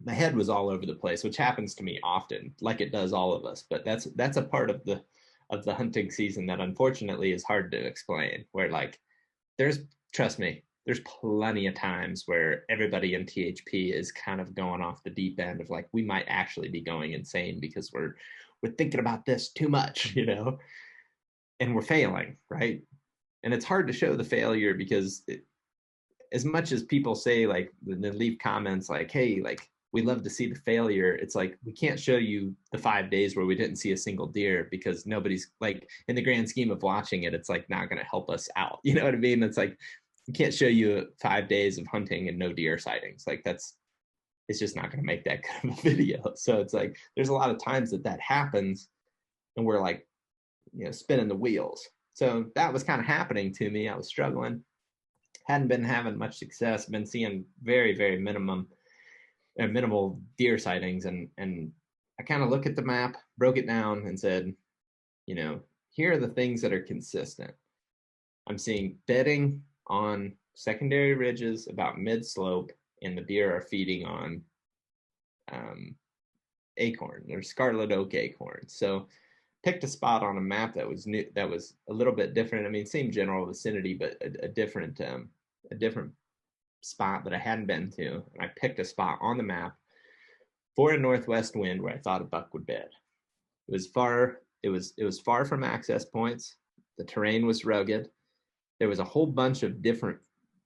my head was all over the place, which happens to me often, like it does all of us. But that's a part of the hunting season that unfortunately is hard to explain, where like trust me, there's plenty of times where everybody in THP is kind of going off the deep end of like, we might actually be going insane because we're thinking about this too much, and we're failing, right? And it's hard to show the failure because as much as people say, like, they leave comments like, hey, like, we love to see the failure. It's like, we can't show you the 5 days where we didn't see a single deer, because nobody's like, in the grand scheme of watching it, it's like not going to help us out. You know what I mean? It's like, we can't show you 5 days of hunting and no deer sightings. Like it's just not going to make that kind of a video. So it's like, there's a lot of times that happens and we're like, spinning the wheels. So that was kind of happening to me. I was struggling, hadn't been having much success, been seeing very, very minimal deer sightings. And I kind of look at the map, broke it down and said, here are the things that are consistent. I'm seeing bedding on secondary ridges about mid-slope, and the deer are feeding on acorn. They're scarlet oak acorns. So picked a spot on a map that was new, that was a little bit different. I mean, same general vicinity, but a different spot that I hadn't been to. And I picked a spot on the map for a northwest wind where I thought a buck would bed. It was far. It was far from access points. The terrain was rugged. There was a whole bunch of different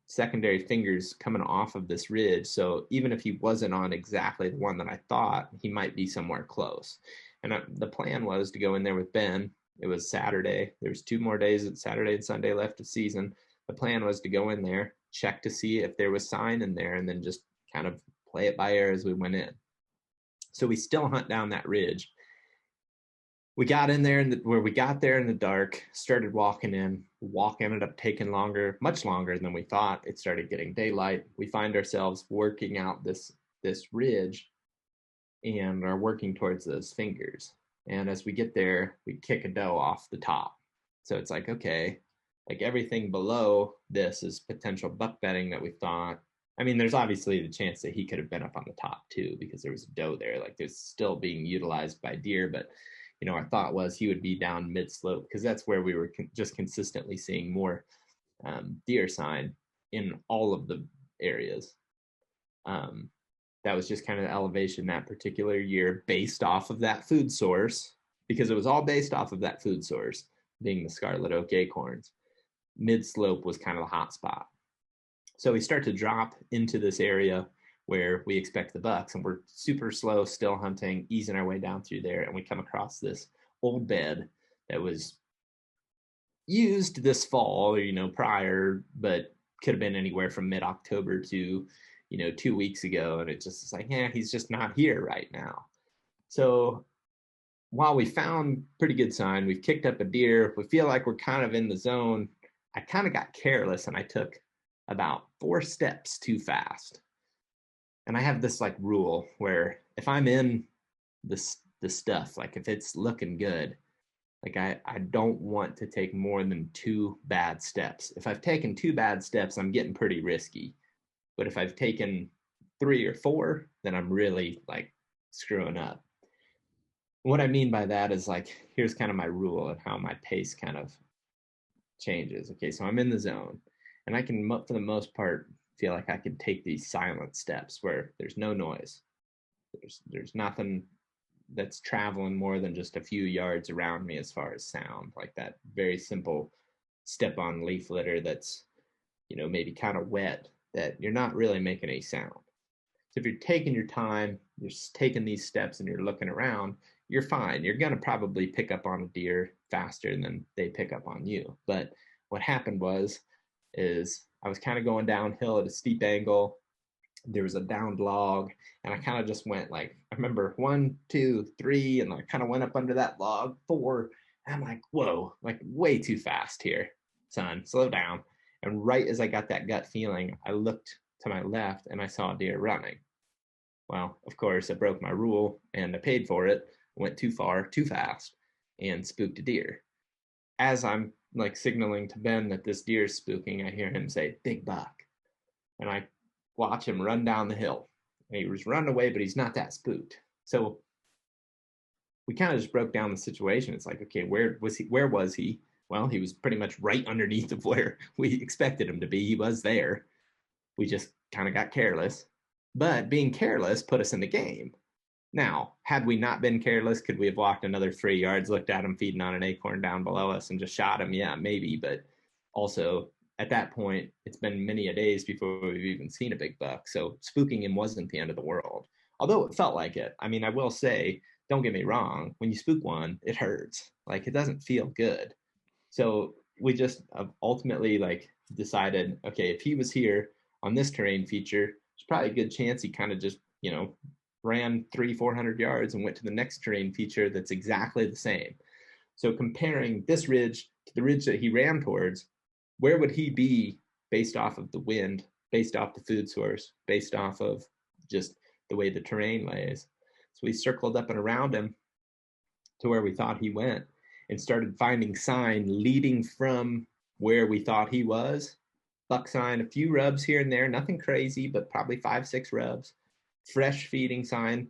secondary fingers coming off of this ridge. So even if he wasn't on exactly the one that I thought, he might be somewhere close. And the plan was to go in there with Ben It was Saturday. There was 2 more days, Saturday and Sunday left of season. The plan was to go in there, check to see if there was sign in there, and then just kind of play it by ear as we went in. So we still hunt down that ridge. We got in there where we got there in the dark, started walking in. Walk ended up taking longer, much longer than we thought. It started getting daylight. We find ourselves working out this ridge and are working towards those fingers. And as we get there, we kick a doe off the top. So it's like, okay, like everything below this is potential buck bedding that we thought. I mean, there's obviously the chance that he could have been up on the top too, because there was a doe there. Like there's still being utilized by deer, but you know, our thought was he would be down mid slope because that's where we were just consistently seeing more deer sign in all of the areas. That was just kind of the elevation that particular year based off of that food source, because it was all based off of that food source being the scarlet oak acorns. Mid slope was kind of the hot spot. So we start to drop into this area where we expect the bucks, and we're super slow, still hunting, easing our way down through there, and we come across this old bed that was used this fall, or, you know, prior, but could have been anywhere from mid-October to, you know, 2 weeks ago, and it just is like, yeah, he's just not here right now. So while we found pretty good sign, we've kicked up a deer, we feel like we're kind of in the zone. I kind of got careless, and I took about 4 steps too fast. And I have this like rule where if I'm in the stuff, like if it's looking good, like I don't want to take more than 2 bad steps. If I've taken 2 bad steps, I'm getting pretty risky. But if I've taken 3 or 4, then I'm really like screwing up. What I mean by that is like, here's kind of my rule and how my pace kind of changes. Okay, so I'm in the zone, and I can, for the most part, feel like I could take these silent steps where there's no noise. There's nothing that's traveling more than just a few yards around me as far as sound, like that very simple step on leaf litter that's, you know, maybe kind of wet, that you're not really making any sound. So if you're taking your time, you're taking these steps and you're looking around, you're fine. You're going to probably pick up on a deer faster than they pick up on you. But what happened is I was kind of going downhill at a steep angle. There was a downed log, and I kind of just went like, I remember 1, 2, 3, and I kind of went up under that log, 4. And I'm like, whoa, like way too fast here, son, slow down. And right as I got that gut feeling, I looked to my left and I saw a deer running. Well, of course, I broke my rule and I paid for it, went too far, too fast, and spooked a deer. As I'm like signaling to Ben that this deer is spooking, I hear him say, "Big buck." And I watch him run down the hill. And he was running away, but he's not that spooked. So we kind of just broke down the situation. It's like, okay, where was he? Well, he was pretty much right underneath of where we expected him to be. He was there. We just kind of got careless. But being careless put us in the game. Now, had we not been careless, could we have walked another 3 yards, looked at him feeding on an acorn down below us, and just shot him? Yeah, maybe. But also, at that point, it's been many a days before we've even seen a big buck. So spooking him wasn't the end of the world, although it felt like it. I mean, I will say, don't get me wrong, when you spook one, it hurts. Like, it doesn't feel good. So we just ultimately like decided, okay, if he was here on this terrain feature, there's probably a good chance he kind of just, you know, ran 300-400 yards and went to the next terrain feature that's exactly the same. So comparing this ridge to the ridge that he ran towards, where would he be based off of the wind, based off the food source, based off of just the way the terrain lays? So we circled up and around him to where we thought he went and started finding sign leading from where we thought he was. Buck sign, a few rubs here and there, nothing crazy, but probably 5-6 rubs. Fresh feeding sign,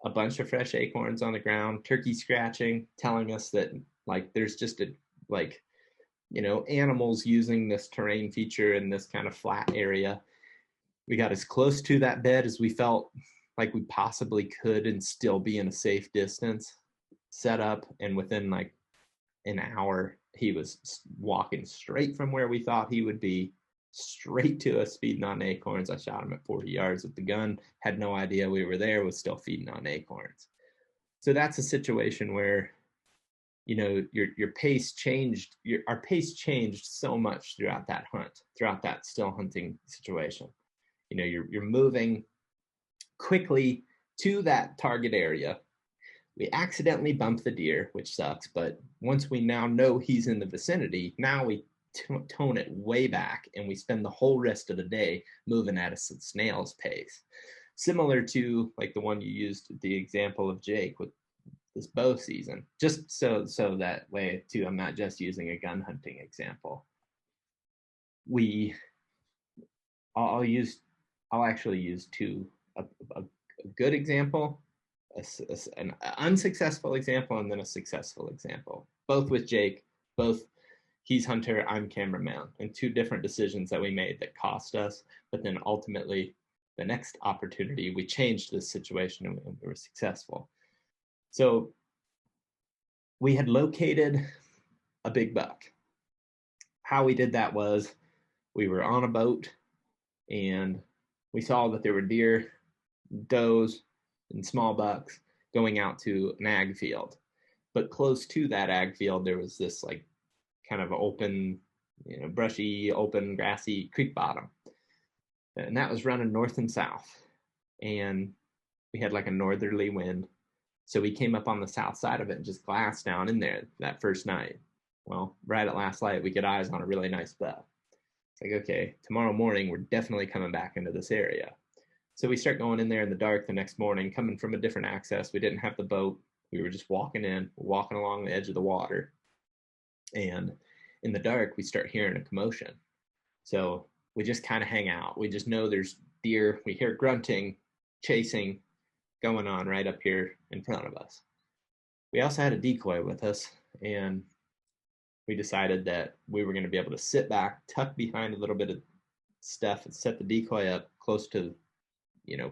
a bunch of fresh acorns on the ground, turkey scratching, telling us that like there's just a like, you know, animals using this terrain feature in this kind of flat area. We got as close to that bed as we felt like we possibly could and still be in a safe distance. Set up, and within like an hour, he was walking straight from where we thought he would be, straight to us feeding on acorns. I shot him at 40 yards with the gun, had no idea we were there, was still feeding on acorns. So that's a situation where your pace changed. Our pace changed so much throughout that hunt, throughout that still hunting situation. You're moving quickly to that target area. We accidentally bump the deer, which sucks, but once we now know he's in the vicinity, now we tone it way back, and we spend the whole rest of the day moving at a snail's pace. Similar to like the one you used, the example of Jake with this bow season, just so that way too, I'm not just using a gun hunting example. I'll actually use a good example, an unsuccessful example, and then a successful example, both with Jake. Both he's hunter, I'm cameraman, and two different decisions that we made that cost us, but then ultimately the next opportunity we changed this situation and we were successful. So we had located a big buck. How we did that was we were on a boat and we saw that there were deer, does, and small bucks going out to an ag field. But close to that ag field, there was this like kind of open, brushy, open, grassy creek bottom. And that was running north and south. And we had like a northerly wind. So we came up on the south side of it and just glassed down in there that first night. Well, right at last light, we get eyes on a really nice buck. It's like, okay, tomorrow morning, we're definitely coming back into this area. So we start going in there in the dark the next morning, coming from a different access. We didn't have the boat. We were just walking along the edge of the water. And in the dark, we start hearing a commotion. So we just kind of hang out. We just know there's deer. We hear grunting, chasing going on right up here in front of us. We also had a decoy with us, and we decided that we were going to be able to sit back, tuck behind a little bit of stuff, and set the decoy up close to,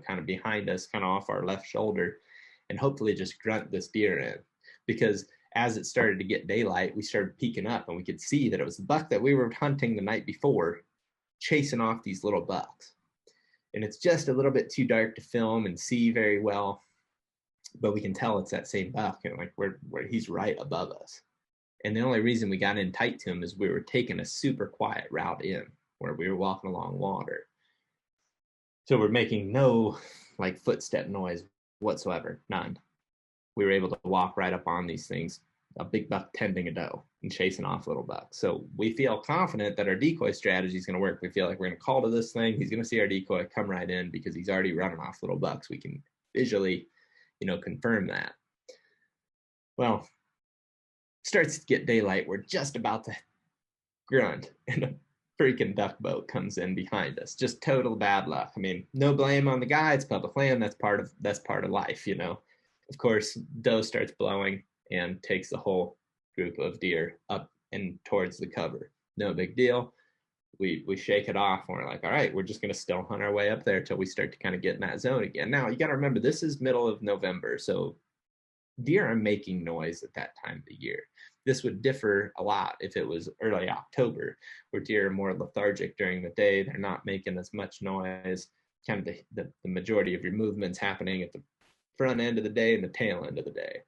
kind of behind us, kind of off our left shoulder, and hopefully just grunt this deer in. Because as it started to get daylight, we started peeking up, and we could see that it was the buck that we were hunting the night before, chasing off these little bucks. And it's just a little bit too dark to film and see very well, but we can tell it's that same buck, and like where he's right above us. And the only reason we got in tight to him is we were taking a super quiet route in, where we were walking along water. So we're making no like footstep noise whatsoever, none. We were able to walk right up on these things, a big buck tending a doe and chasing off little bucks. So we feel confident that our decoy strategy is going to work. We feel like we're going to call to this thing. He's going to see our decoy, come right in, because he's already running off little bucks. We can visually, confirm that. Well, starts to get daylight. We're just about to grunt, and a freaking duck boat comes in behind us. Just total bad luck. I mean, no blame on the guy. It's public land. That's part of life, Of course, doe starts blowing and takes the whole group of deer up and towards the cover. No big deal. We shake it off, and we're like, all right, we're just going to still hunt our way up there till we start to kind of get in that zone again. Now, you got to remember, this is middle of November, so deer are making noise at that time of the year. This would differ a lot if it was early October, where deer are more lethargic during the day. They're not making as much noise. Kind of the majority of your movements happening at the front end of the day and the tail end of the day.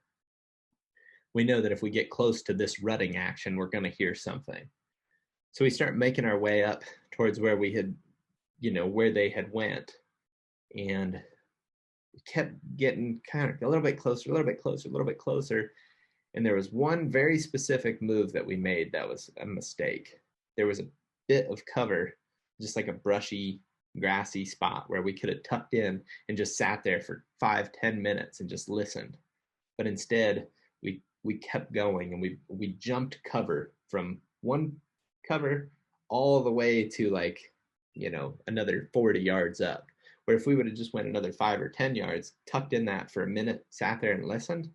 We know that if we get close to this rutting action, we're going to hear something. So we start making our way up towards where we had, where they had went. And we kept getting kind of a little bit closer, a little bit closer, a little bit closer. And there was one very specific move that we made that was a mistake. There was a bit of cover, just like a brushy, grassy spot where we could have tucked in and just sat there for 5-10 minutes and just listened. But instead, we kept going, and we jumped cover from one cover all the way to another 40 yards up. Where if we would have just went another 5 or 10 yards, tucked in that for a minute, sat there and listened,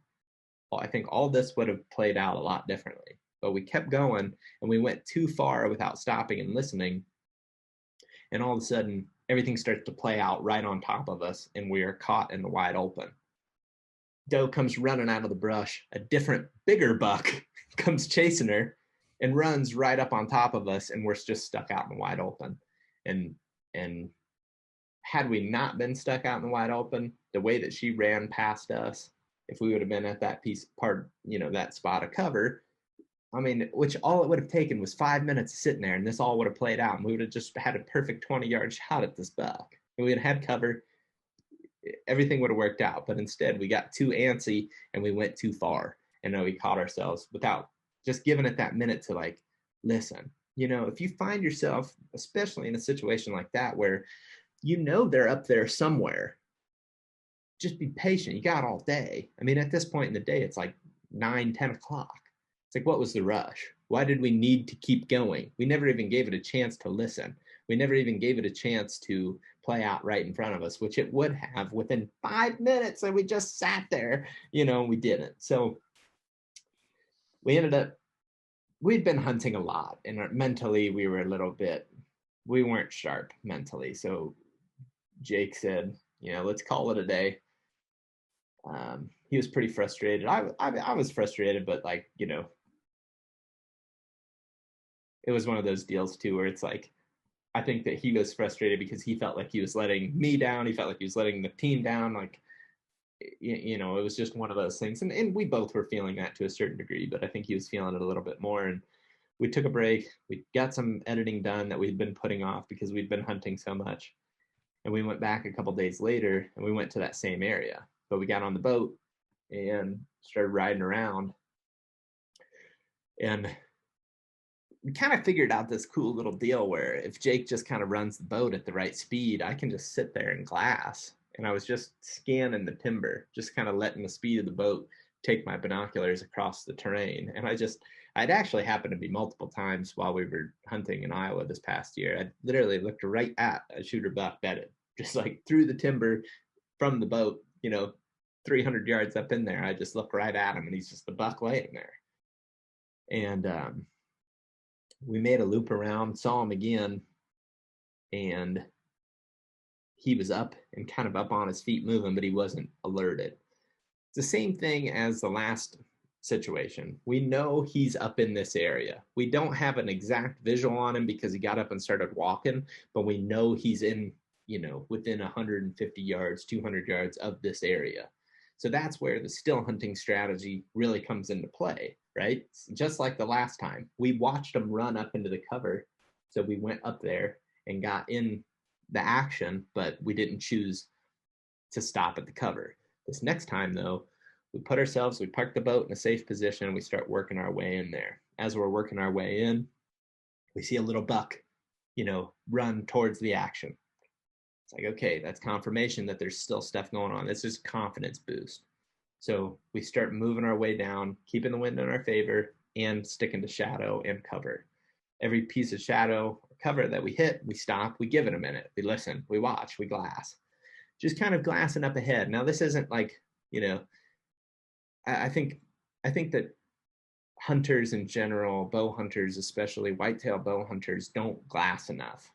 I think all this would have played out a lot differently. But we kept going, and we went too far without stopping and listening. And all of a sudden, everything starts to play out right on top of us, and we are caught in the wide open. Doe comes running out of the brush. A different, bigger buck comes chasing her and runs right up on top of us, and we're just stuck out in the wide open. And had we not been stuck out in the wide open, the way that she ran past us, if we would have been at that that spot of cover. I mean, which all it would have taken was 5 minutes sitting there, and this all would have played out, and we would have just had a perfect 20-yard shot at this buck. And we would have had cover. Everything would have worked out, but instead we got too antsy and we went too far, and then we caught ourselves without just giving it that minute to like listen. If you find yourself, especially in a situation like that where they're up there somewhere, just be patient. You got all day. I mean, at this point in the day, it's like 9-10 o'clock. It's like, what was the rush? Why did we need to keep going? We never even gave it a chance to listen. We never even gave it a chance to play out right in front of us, which it would have within 5 minutes, and we just sat there, we didn't. So we'd been hunting a lot, and mentally we weren't sharp mentally. So Jake said, let's call it a day. He was pretty frustrated. I was frustrated, but it was one of those deals too, where it's like, I think that he was frustrated because he felt like he was letting me down. He felt like he was letting the team down. Like, it was just one of those things. And we both were feeling that to a certain degree, but I think he was feeling it a little bit more. And we took a break. We got some editing done that we'd been putting off because we'd been hunting so much. And we went back a couple days later, and we went to that same area. But we got on the boat and started riding around. And we kind of figured out this cool little deal where if Jake just kind of runs the boat at the right speed, I can just sit there and glass. And I was just scanning the timber, just kind of letting the speed of the boat take my binoculars across the terrain. And I'd actually happened to be multiple times while we were hunting in Iowa this past year. I literally looked right at a shooter buck bedded, just like through the timber from the boat, 300 yards up in there. I just looked right at him, and he's just the buck laying there. And we made a loop around, saw him again, and he was up and kind of up on his feet moving, but he wasn't alerted. It's the same thing as the last situation. We know he's up in this area. We don't have an exact visual on him because he got up and started walking, but we know he's in, within 150 yards, 200 yards of this area. So that's where the still hunting strategy really comes into play, right? Just like the last time, we watched him run up into the cover. So we went up there and got in the action, but we didn't choose to stop at the cover. This next time, though, we park the boat in a safe position, and we start working our way in there. As we're working our way in, we see a little buck, run towards the action. It's like, okay, that's confirmation that there's still stuff going on. This is confidence boost. So we start moving our way down, keeping the wind in our favor, and sticking to shadow and cover. Every piece of shadow or cover that we hit, we stop, we give it a minute, we listen, we watch, we glass. Just kind of glassing up ahead. Now, this isn't like, I think that hunters in general, bow hunters, especially whitetail bow hunters, don't glass enough.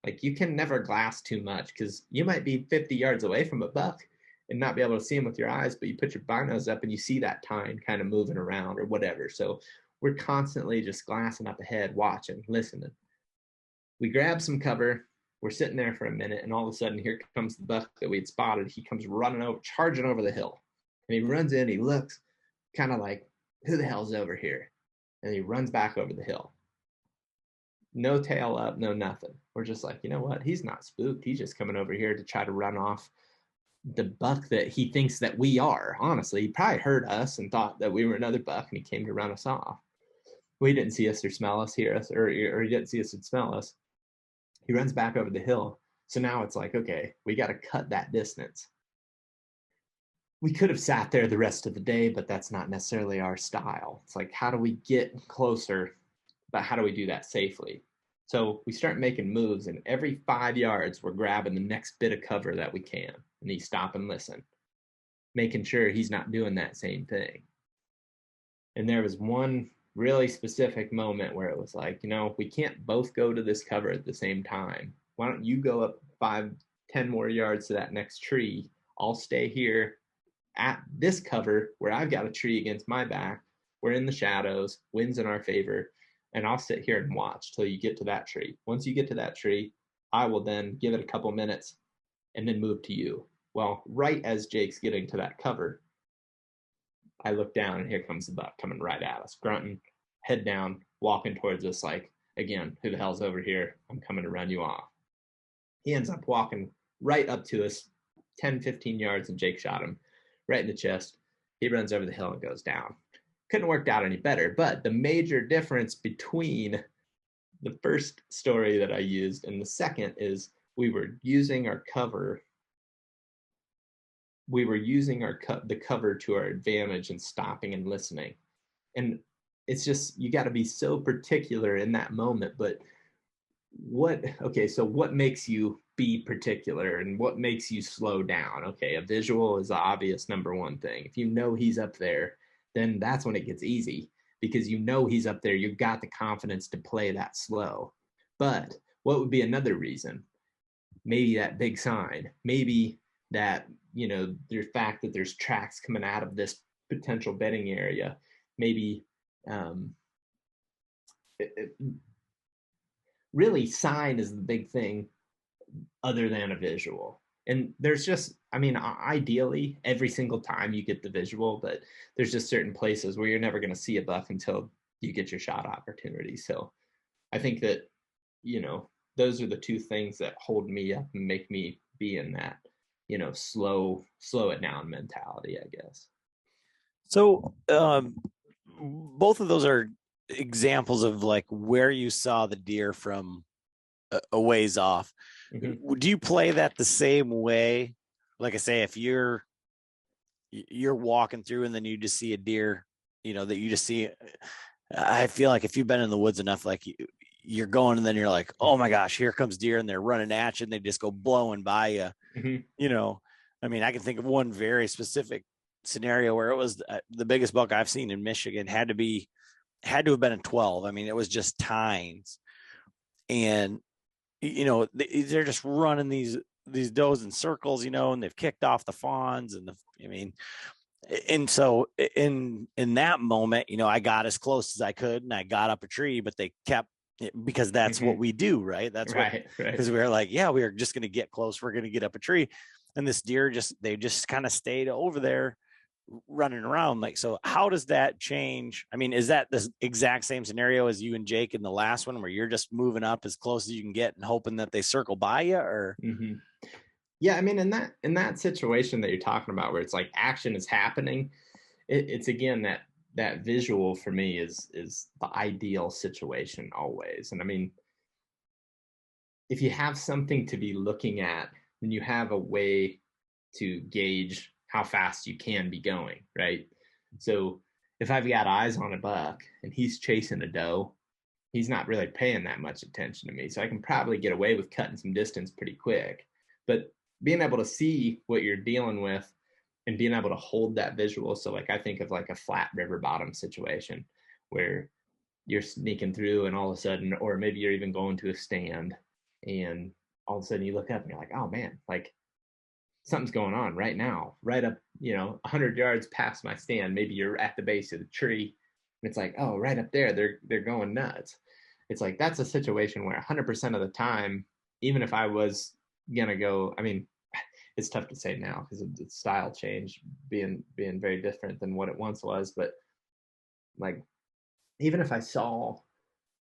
Like, you can never glass too much because you might be 50 yards away from a buck and not be able to see him with your eyes, but you put your binos up and you see that tine kind of moving around or whatever. So we're constantly just glassing up ahead, watching, listening. We grab some cover. We're sitting there for a minute, and all of a sudden, here comes the buck that we had spotted. He comes charging over the hill. And he runs in, he looks kind of like, who the hell's over here? And he runs back over the hill. No tail up, no nothing. We're just like, you know what? He's not spooked. He's just coming over here to try to run off the buck that he thinks that we are. Honestly, he probably heard us and thought that we were another buck, and he came to run us off. He didn't see us or smell us, hear us, or he didn't see us and smell us. He runs back over the hill. So now it's like, okay, we got to cut that distance. We could have sat there the rest of the day, but that's not necessarily our style. It's like, how do we get closer, but how do we do that safely? So we start making moves, and every 5 yards, we're grabbing the next bit of cover that we can. And you stop and listen, making sure he's not doing that same thing. And there was one really specific moment where it was like, we can't both go to this cover at the same time. Why don't you go up 5-10 more yards to that next tree? I'll stay here at this cover where I've got a tree against my back. We're in the shadows, wind's in our favor, and I'll sit here and watch till you get to that tree. Once you get to that tree, I will then give it a couple minutes and then move to you. Well, right as Jake's getting to that cover, I look down and here comes the buck coming right at us, grunting, head down, walking towards us like, again, who the hell's over here? I'm coming to run you off. He ends up walking right up to us, 10, 15 yards, and Jake shot him right in the chest. He runs over the hill and goes down. Couldn't have worked out any better. But the major difference between the first story that I used and the second is we were using our cover. We were using the cover to our advantage and stopping and listening. And it's just, you got to be so particular in that moment. But so what makes you be particular and what makes you slow down? Okay, a visual is the obvious number one thing. If you know he's up there, then that's when it gets easy, because you know he's up there. You've got the confidence to play that slow. But what would be another reason? Maybe that big sign, maybe that, the fact that there's tracks coming out of this potential bedding area, maybe really sign is the big thing other than a visual. And there's just, ideally every single time you get the visual, but there's just certain places where you're never going to see a buck until you get your shot opportunity. So I think that, those are the two things that hold me up and make me be in that, slow it down mentality, I guess. So both of those are examples of like where you saw the deer from a ways off. Mm-hmm. Do you play that the same way? Like I say, if you're walking through and then you just see a deer, that you just see, I feel like if you've been in the woods enough, like you're going and then you're like, oh my gosh, here comes deer, and they're running at you and they just go blowing by you. Mm-hmm. I can think of one very specific scenario where it was the biggest buck I've seen in Michigan had to have been a 12. It was just tines, and they're just running these does in circles, and they've kicked off the fawns and so in that moment, I got as close as I could and I got up a tree, but they kept, because that's mm-hmm. what we do, right? That's right, because we were like, yeah, we are just going to get close. We're going to get up a tree. And this deer they just kind of stayed over there running around. Like, so how does that change? Is that the exact same scenario as you and Jake in the last one, where you're just moving up as close as you can get and hoping that they circle by you? Or mm-hmm. Yeah, in that situation that you're talking about, where it's like action is happening, it's again that visual for me is the ideal situation always. And if you have something to be looking at, then you have a way to gauge how fast you can be going, right? So if I've got eyes on a buck and he's chasing a doe, he's not really paying that much attention to me. So I can probably get away with cutting some distance pretty quick. But being able to see what you're dealing with and being able to hold that visual. So like I think of like a flat river bottom situation where you're sneaking through and all of a sudden, or maybe you're even going to a stand and all of a sudden you look up and you're like, oh man, like something's going on right now, right up, 100 yards past my stand. Maybe you're at the base of the tree and it's like, oh, right up there, they're going nuts. It's like, that's a situation where 100% of the time, even if I was going to go, it's tough to say now because of the style change being very different than what it once was. But like, even if I saw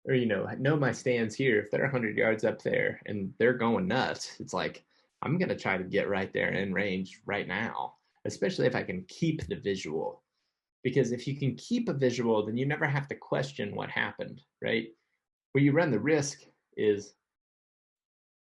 or, know my stands here, if they're 100 yards up there and they're going nuts, it's like, I'm going to try to get right there in range right now, especially if I can keep the visual. Because if you can keep a visual, then you never have to question what happened, right? Where you run the risk is,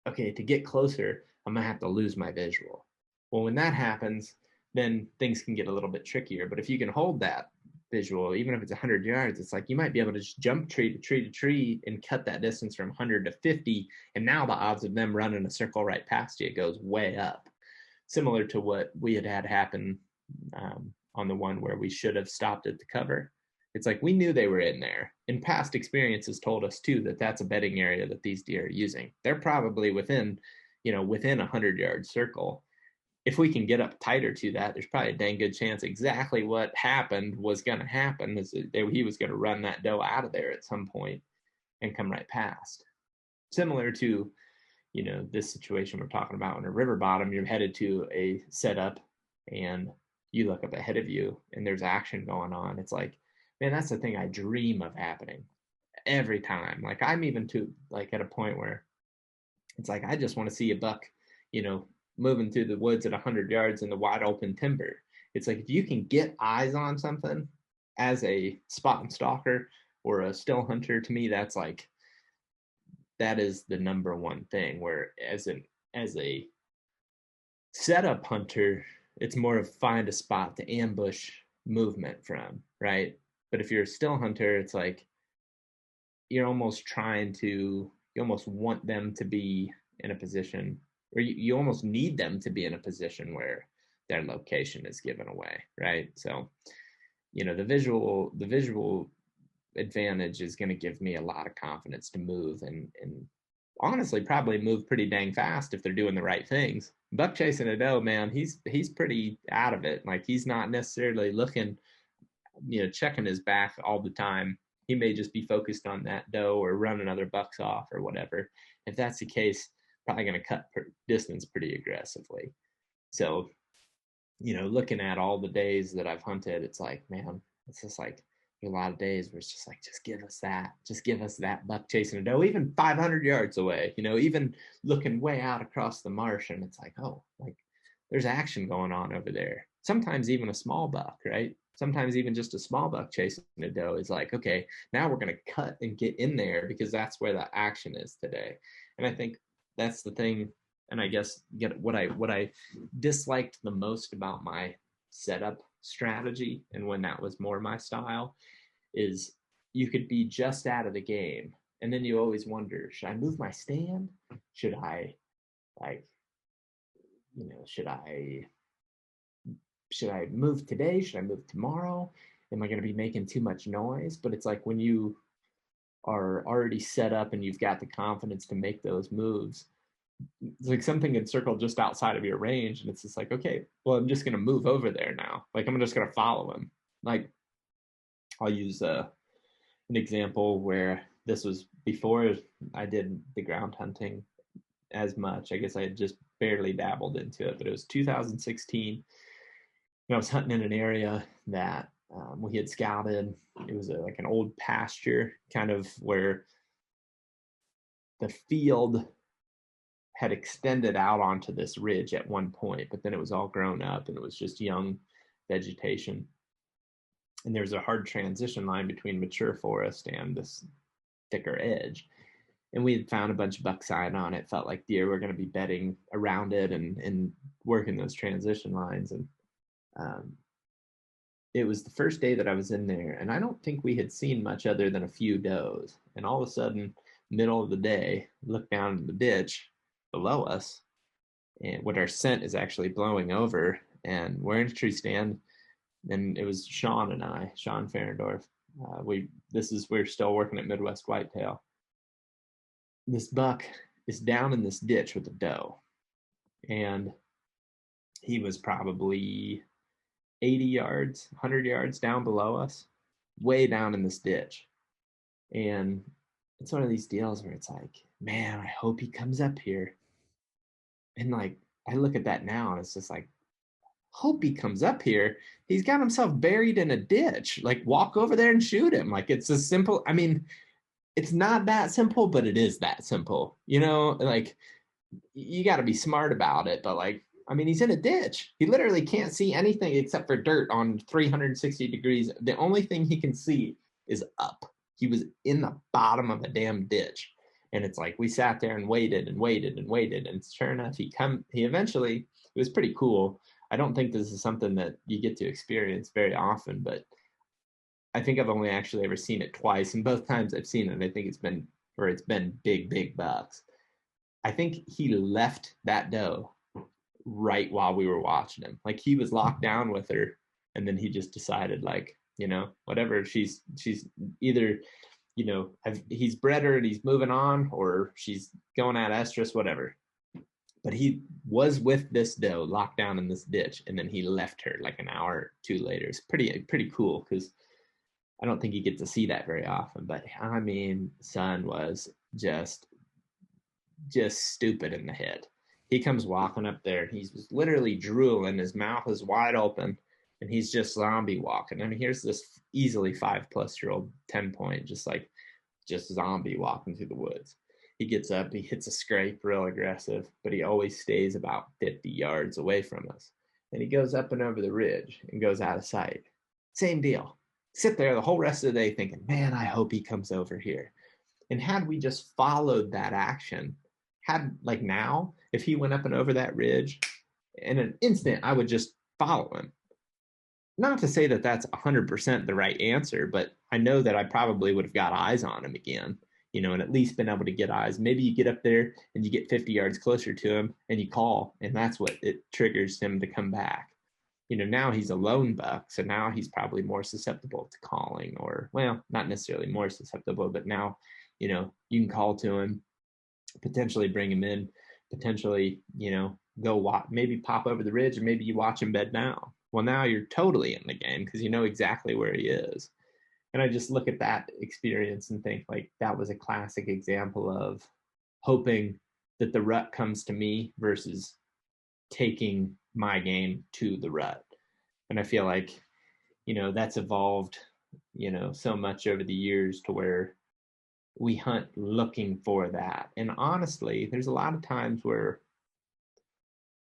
okay, to get closer, I'm going to have to lose my visual. Well, when that happens, then things can get a little bit trickier. But if you can hold that visual, even if it's 100 yards, it's like you might be able to just jump tree to tree to tree and cut that distance from 100 to 50. And now the odds of them running a circle right past you goes way up. Similar to what we had happen on the one where we should have stopped at the cover. It's like we knew they were in there. And past experiences told us too that that's a bedding area that these deer are using. They're probably within a 100-yard circle. If we can get up tighter to that, there's probably a dang good chance exactly what happened was going to happen. Is he was going to run that doe out of there at some point and come right past. Similar to, this situation we're talking about in a river bottom, you're headed to a setup and you look up ahead of you and there's action going on. It's like, man, that's the thing I dream of happening every time. Like I'm even like at a point where it's like, I just want to see a buck, moving through the woods at 100 yards in the wide open timber. It's like, if you can get eyes on something as a spot and stalker or a still hunter, to me, that's like, that is the number one thing. Where as a setup hunter, it's more of find a spot to ambush movement from, right? But if you're a still hunter, it's like you're almost you almost want them to be in a position, or you almost need them to be in a position where their location is given away, right? So, the visual advantage is going to give me a lot of confidence to move and honestly probably move pretty dang fast if they're doing the right things. Buck chasing a doe, man, he's pretty out of it. Like he's not necessarily looking, checking his back all the time. He may just be focused on that doe or running other bucks off or whatever. If that's the case, probably going to cut distance pretty aggressively. So, looking at all the days that I've hunted, it's like, man, it's just like a lot of days where it's just like, just give us that buck chasing a doe, even 500 yards away, even looking way out across the marsh. And it's like, oh, like there's action going on over there. Sometimes even a small buck, right? Sometimes even just a small buck chasing a doe is like, okay, now we're going to cut and get in there because that's where the action is today. And I think that's the thing. And I guess what I disliked the most about my setup strategy, and when that was more my style, is you could be just out of the game, and then you always wonder, should I move my stand? Should I should I move today? Should I move tomorrow? Am I going to be making too much noise? But it's like when you are already set up and you've got the confidence to make those moves, it's like something can circle just outside of your range, and it's just like, okay, well, I'm just going to move over there now. Like I'm just going to follow him. Like I'll use an example where this was before I did the ground hunting as much. I guess I had just barely dabbled into it, but it was 2016. I was hunting in an area that we had scouted. It was like an old pasture, kind of where the field had extended out onto this ridge at one point, but then it was all grown up and it was just young vegetation. And there's a hard transition line between mature forest and this thicker edge. And we had found a bunch of buck sign on it. Felt like deer were going to be bedding around it and working those transition lines. And it was the first day that I was in there, and I don't think we had seen much other than a few does. And all of a sudden, middle of the day, look down in the ditch below us, and what our scent is actually blowing over, and we're in a tree stand. And it was Sean Ferenbagh. We're still working at Midwest Whitetail. This buck is down in this ditch with a doe, and he was probably 80 yards, 100 yards down below us, way down in this ditch. And it's one of these deals where it's like, man, I hope he comes up here. And like, I look at that now and it's just like, hope he comes up here. He's got himself buried in a ditch. Like, walk over there and shoot him. Like, it's as simple. I mean, it's not that simple, but it is that simple. Like, you got to be smart about it. But like, I mean, he's in a ditch. He literally can't see anything except for dirt on 360 degrees. The only thing he can see is up. He was in the bottom of a damn ditch. And it's like, we sat there and waited and waited and waited. And sure enough, he eventually, it was pretty cool. I don't think this is something that you get to experience very often, but I think I've only actually ever seen it twice. And both times I've seen it, I think it's been big, big bucks. I think he left that doe right while we were watching him. Like, he was locked down with her, and then he just decided, like, whatever, she's either, he's bred her and he's moving on, or she's going out estrus, whatever. But he was with this doe locked down in this ditch, and then he left her like an hour or two later. It's pretty cool, because I don't think you get to see that very often. But I mean, son was just stupid in the head. He comes walking up there, he's literally drooling, his mouth is wide open, and he's just zombie walking. I mean, here's this easily 5+ year old 10 point, just zombie walking through the woods. He gets up, he hits a scrape real aggressive, but he always stays about 50 yards away from us. And he goes up and over the ridge and goes out of sight. Same deal. Sit there the whole rest of the day thinking, man, I hope he comes over here. And had we just followed that action, now, if he went up and over that ridge, in an instant, I would just follow him. Not to say that that's 100% the right answer, but I know that I probably would have got eyes on him again, and at least been able to get eyes. Maybe you get up there and you get 50 yards closer to him and you call, and that's what it triggers him to come back. Now he's a lone buck, so now he's probably more susceptible to calling, or, well, not necessarily more susceptible, but now, you can call to him, potentially bring him in, potentially, go watch, maybe pop over the ridge, or maybe you watch him bed down. Well, now you're totally in the game because you know exactly where he is. And I just look at that experience and think like that was a classic example of hoping that the rut comes to me versus taking my game to the rut. And I feel like, that's evolved, so much over the years to where we hunt looking for that. And honestly, there's a lot of times where,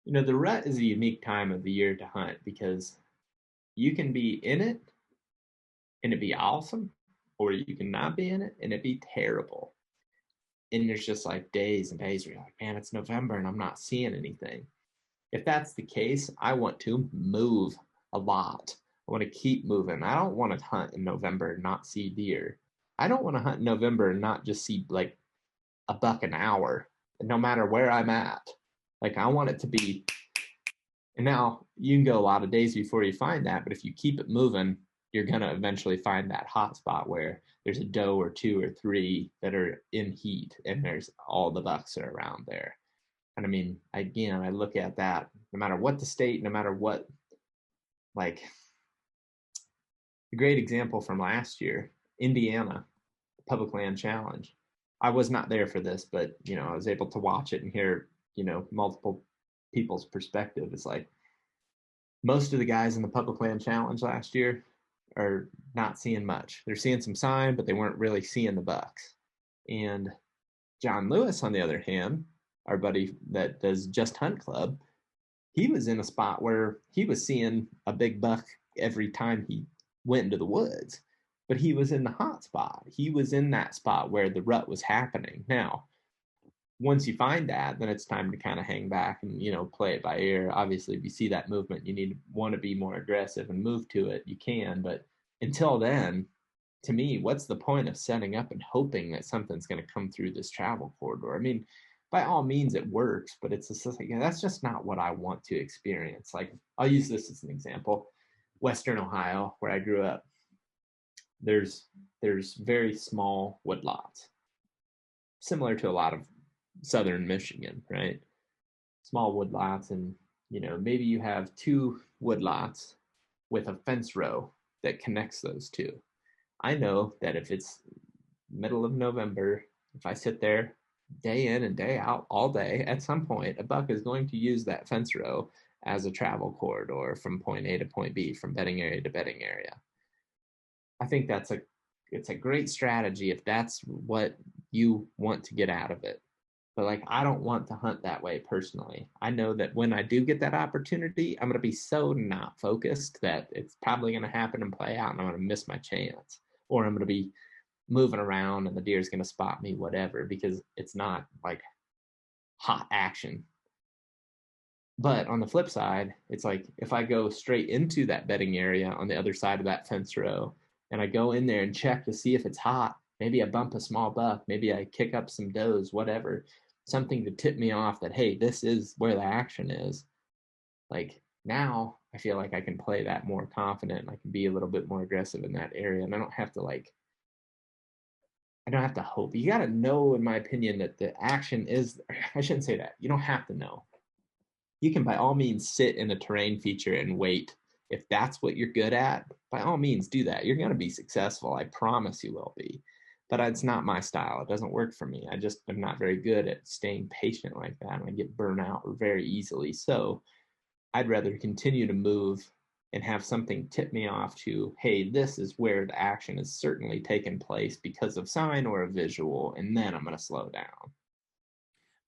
the rut is a unique time of the year to hunt because you can be in it and it be awesome, or you can not be in it and it be terrible. And there's just like days and days where you're like, man, it's November and I'm not seeing anything. If that's the case, I want to move a lot. I want to keep moving. I don't want to hunt in November and not see deer. I don't want to hunt in November and not just see like a buck an hour, no matter where I'm at. Like I want it to be, and now you can go a lot of days before you find that, but if you keep it moving, you're going to eventually find that hot spot where there's a doe or two or three that are in heat and there's all the bucks are around there. And I mean, again, I look at that no matter what the state, no matter what, like a great example from last year, Indiana, Public Land Challenge. I was not there for this, but, I was able to watch it and hear, multiple people's perspective. It's like most of the guys in the Public Land Challenge last year are not seeing much. They're seeing some sign, but they weren't really seeing the bucks. And John Lewis, on the other hand, our buddy that does Just Hunt Club, he was in a spot where he was seeing a big buck every time he went into the woods, but he was in the hot spot. He was in that spot where the rut was happening. Now, once you find that, then it's time to kind of hang back and, play it by ear. Obviously, if you see that movement, you want to be more aggressive and move to it. You can, but until then, to me, what's the point of setting up and hoping that something's going to come through this travel corridor? I mean, by all means, it works, but it's just like, that's just not what I want to experience. Like, I'll use this as an example. Western Ohio, where I grew up, there's very small woodlots, similar to a lot of southern Michigan, right? Small woodlots, and maybe you have two woodlots with a fence row that connects those two. I know that if it's middle of November, if I sit there day in and day out all day, at some point a buck is going to use that fence row as a travel corridor from point A to point B, from bedding area to bedding area. I think it's a great strategy if that's what you want to get out of it. But like, I don't want to hunt that way personally. I know that when I do get that opportunity, I'm going to be so not focused that it's probably going to happen and play out and I'm going to miss my chance. Or I'm going to be moving around and the deer's going to spot me, whatever, because it's not like hot action. But on the flip side, it's like if I go straight into that bedding area on the other side of that fence row and I go in there and check to see if it's hot, maybe I bump a small buck, maybe I kick up some does, whatever, something to tip me off that, hey, this is where the action is. Like now I feel like I can play that more confident and I can be a little bit more aggressive in that area. And I don't have to hope. You got to know, in my opinion, that the action is, I shouldn't say that. You don't have to know. You can by all means sit in a terrain feature and wait. If that's what you're good at, by all means do that. You're going to be successful. I promise you will be. But it's not my style. It doesn't work for me. I just am not very good at staying patient like that. And I get burnt out very easily. So I'd rather continue to move and have something tip me off to, hey, this is where the action is certainly taking place because of sign or a visual, and then I'm going to slow down.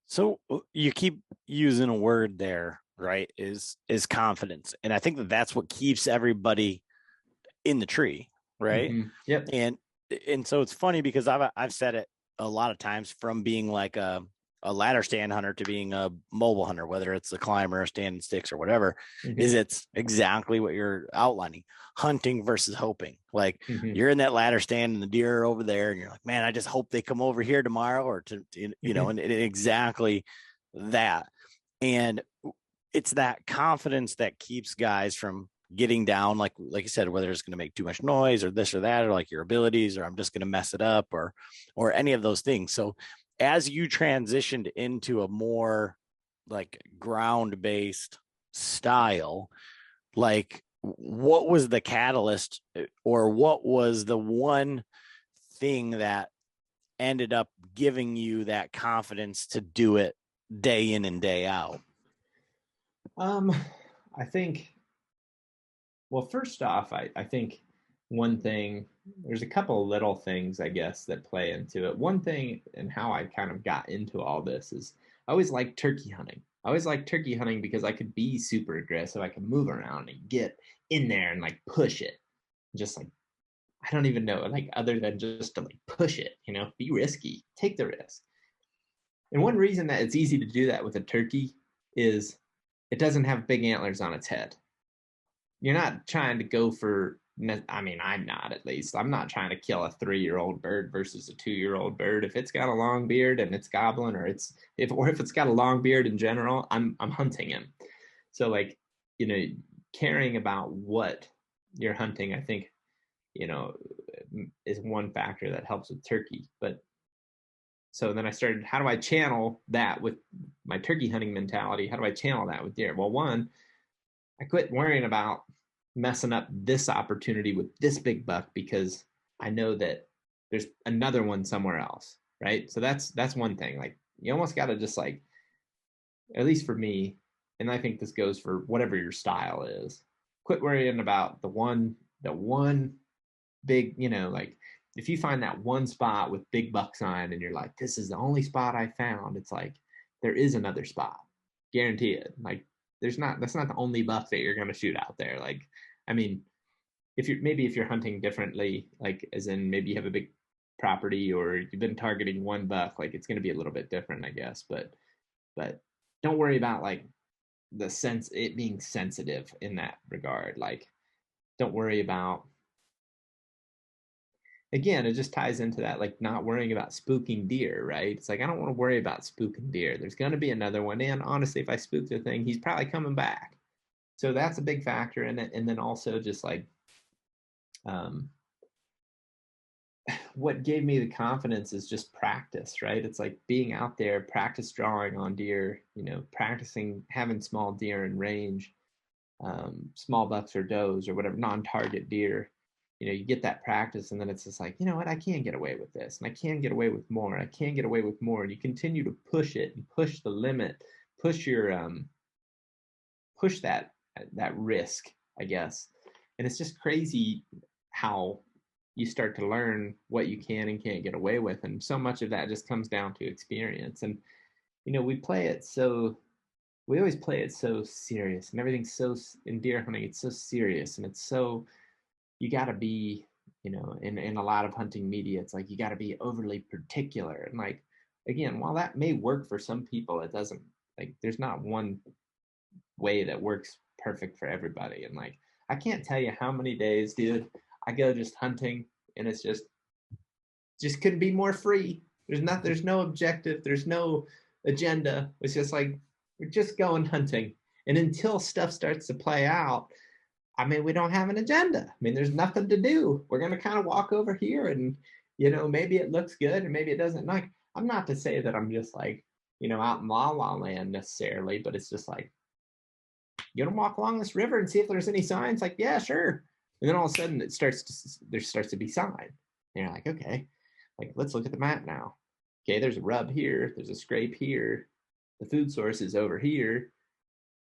So you keep using a word there, right? Is confidence, and I think that that's what keeps everybody in the tree, right? Mm-hmm. Yep. And so it's funny because I've said it a lot of times, from being like a ladder stand hunter to being a mobile hunter, whether it's a climber, standing sticks, or whatever, Mm-hmm. is it's exactly what you're outlining: hunting versus hoping. Like, Mm-hmm. you're in that ladder stand and the deer are over there, and you're like, man, I just hope they come over here tomorrow, or to you know, and exactly that. And it's that confidence that keeps guys from getting down, like you said, whether it's going to make too much noise or this or that, or like your abilities, or I'm just going to mess it up, or any of those things. So as you transitioned into a more like ground based style, like, what was the catalyst, or what was the one thing that ended up giving you that confidence to do it day in and day out? I think, well, first off, I think one thing, there's a couple of little things, I guess, that play into it. One thing, and how I kind of got into all this, is I always liked turkey hunting. I always liked turkey hunting because I could be super aggressive. I could move around and get in there and like push it. Just like, I don't even know, like, other than just to like push it, be risky, take the risk. And one reason that it's easy to do that with a turkey is it doesn't have big antlers on its head. You're not trying to go for, I mean, I'm not, at least. I'm not trying to kill a 3-year-old bird versus a 2-year-old bird. If it's got a long beard and it's gobbling, or if it's got a long beard in general, I'm hunting him. So, like, caring about what you're hunting, I think, is one factor that helps with turkey. But so then I started, how do I channel that with my turkey hunting mentality? How do I channel that with deer? Well, one, I quit worrying about messing up this opportunity with this big buck, because I know that there's another one somewhere else, right? So that's one thing. Like, you almost got to just, like, at least for me, and I think this goes for whatever your style is, quit worrying about the one big, like, if you find that one spot with big bucks on and you're like, this is the only spot I found, it's like, there is another spot, guarantee it. Like, that's not the only buck that you're going to shoot out there. Like, I mean, if you're hunting differently, like, as in maybe you have a big property or you've been targeting one buck, like, it's going to be a little bit different, I guess. But don't worry about, like, it being sensitive in that regard. Like, don't worry about, again, it just ties into that, like, not worrying about spooking deer, right? It's like, I don't want to worry about spooking deer. There's going to be another one. And honestly, if I spook the thing, he's probably coming back. So that's a big factor in it. And then also just, like, what gave me the confidence is just practice, right? It's like being out there, practice drawing on deer, practicing having small deer in range, small bucks or does or whatever, non-target deer. You get that practice, and then it's just like, you know what, I can get away with this, and I can get away with more, and I can get away with more, and you continue to push it and push the limit, push your push that risk, I guess. And it's just crazy how you start to learn what you can and can't get away with, and so much of that just comes down to experience. And we always play it so serious, and everything's so, in deer hunting, it's so serious, and it's so, you got to be, in a lot of hunting media, it's like you got to be overly particular. And, like, again, while that may work for some people, it doesn't, like, there's not one way that works perfect for everybody. And, like, I can't tell you how many days, dude, I go just hunting, and it's just couldn't be more free. There's no objective, there's no agenda. It's just like, we're just going hunting. And until stuff starts to play out, I mean, we don't have an agenda. I mean, there's nothing to do. We're going to kind of walk over here, and, maybe it looks good and maybe it doesn't. Like, I'm not to say that I'm just, like, out in la la land necessarily, but it's just like, you want to walk along this river and see if there's any signs? Like, yeah, sure. And then all of a sudden there starts to be sign. And you're like, okay, like, let's look at the map now. Okay, there's a rub here. There's a scrape here. The food source is over here.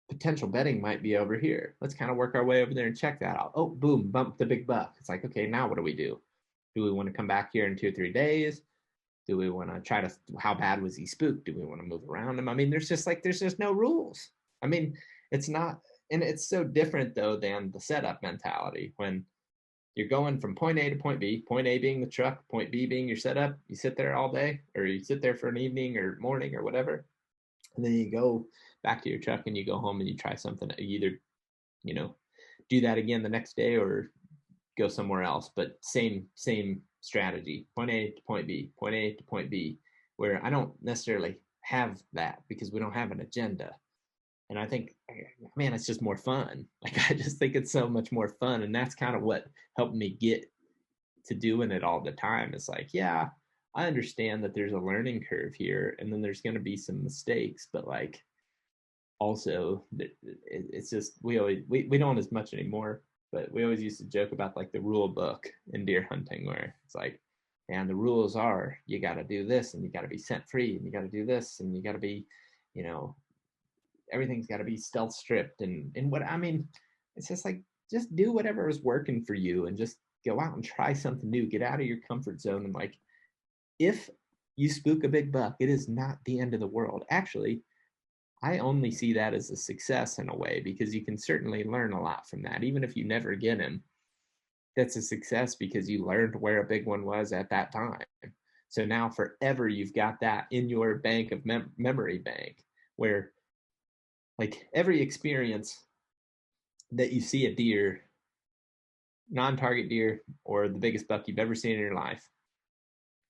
potential bedding might be over here. Let's kind of work our way over there and check that out. Oh, boom, bump the big buck. It's like, okay, now what do we do? Do we want to come back here in 2 or 3 days? Do we want to try to, how bad was he spooked? Do we want to move around him? I mean, there's just no rules. I mean, it's not, and it's so different though than the setup mentality when you're going from point A to point B, point A being the truck, point B being your setup. You sit there all day, or you sit there for an evening or morning or whatever. And then you go back to your truck and you go home and you try something. You either, do that again the next day or go somewhere else, but same strategy, point A to point B, point A to point B, where I don't necessarily have that because we don't have an agenda. And I think, man, it's just more fun. Like, I just think it's so much more fun. And that's kind of what helped me get to doing it all the time. It's like, yeah, I understand that there's a learning curve here and then there's going to be some mistakes, but like, also it's just, we don't as much anymore, but we always used to joke about like the rule book in deer hunting where it's like, man, the rules are you got to do this and you got to be scent free and you got to do this and you got to be, everything's got to be stealth stripped and what I mean, it's just like, just do whatever is working for you and just go out and try something new, get out of your comfort zone. And like, if you spook a big buck, it is not the end of the world. Actually, I only see that as a success in a way, because you can certainly learn a lot from that. Even if you never get him, that's a success because you learned where a big one was at that time. So now forever, you've got that in your bank of memory bank where like every experience that you see a deer, non-target deer, or the biggest buck you've ever seen in your life,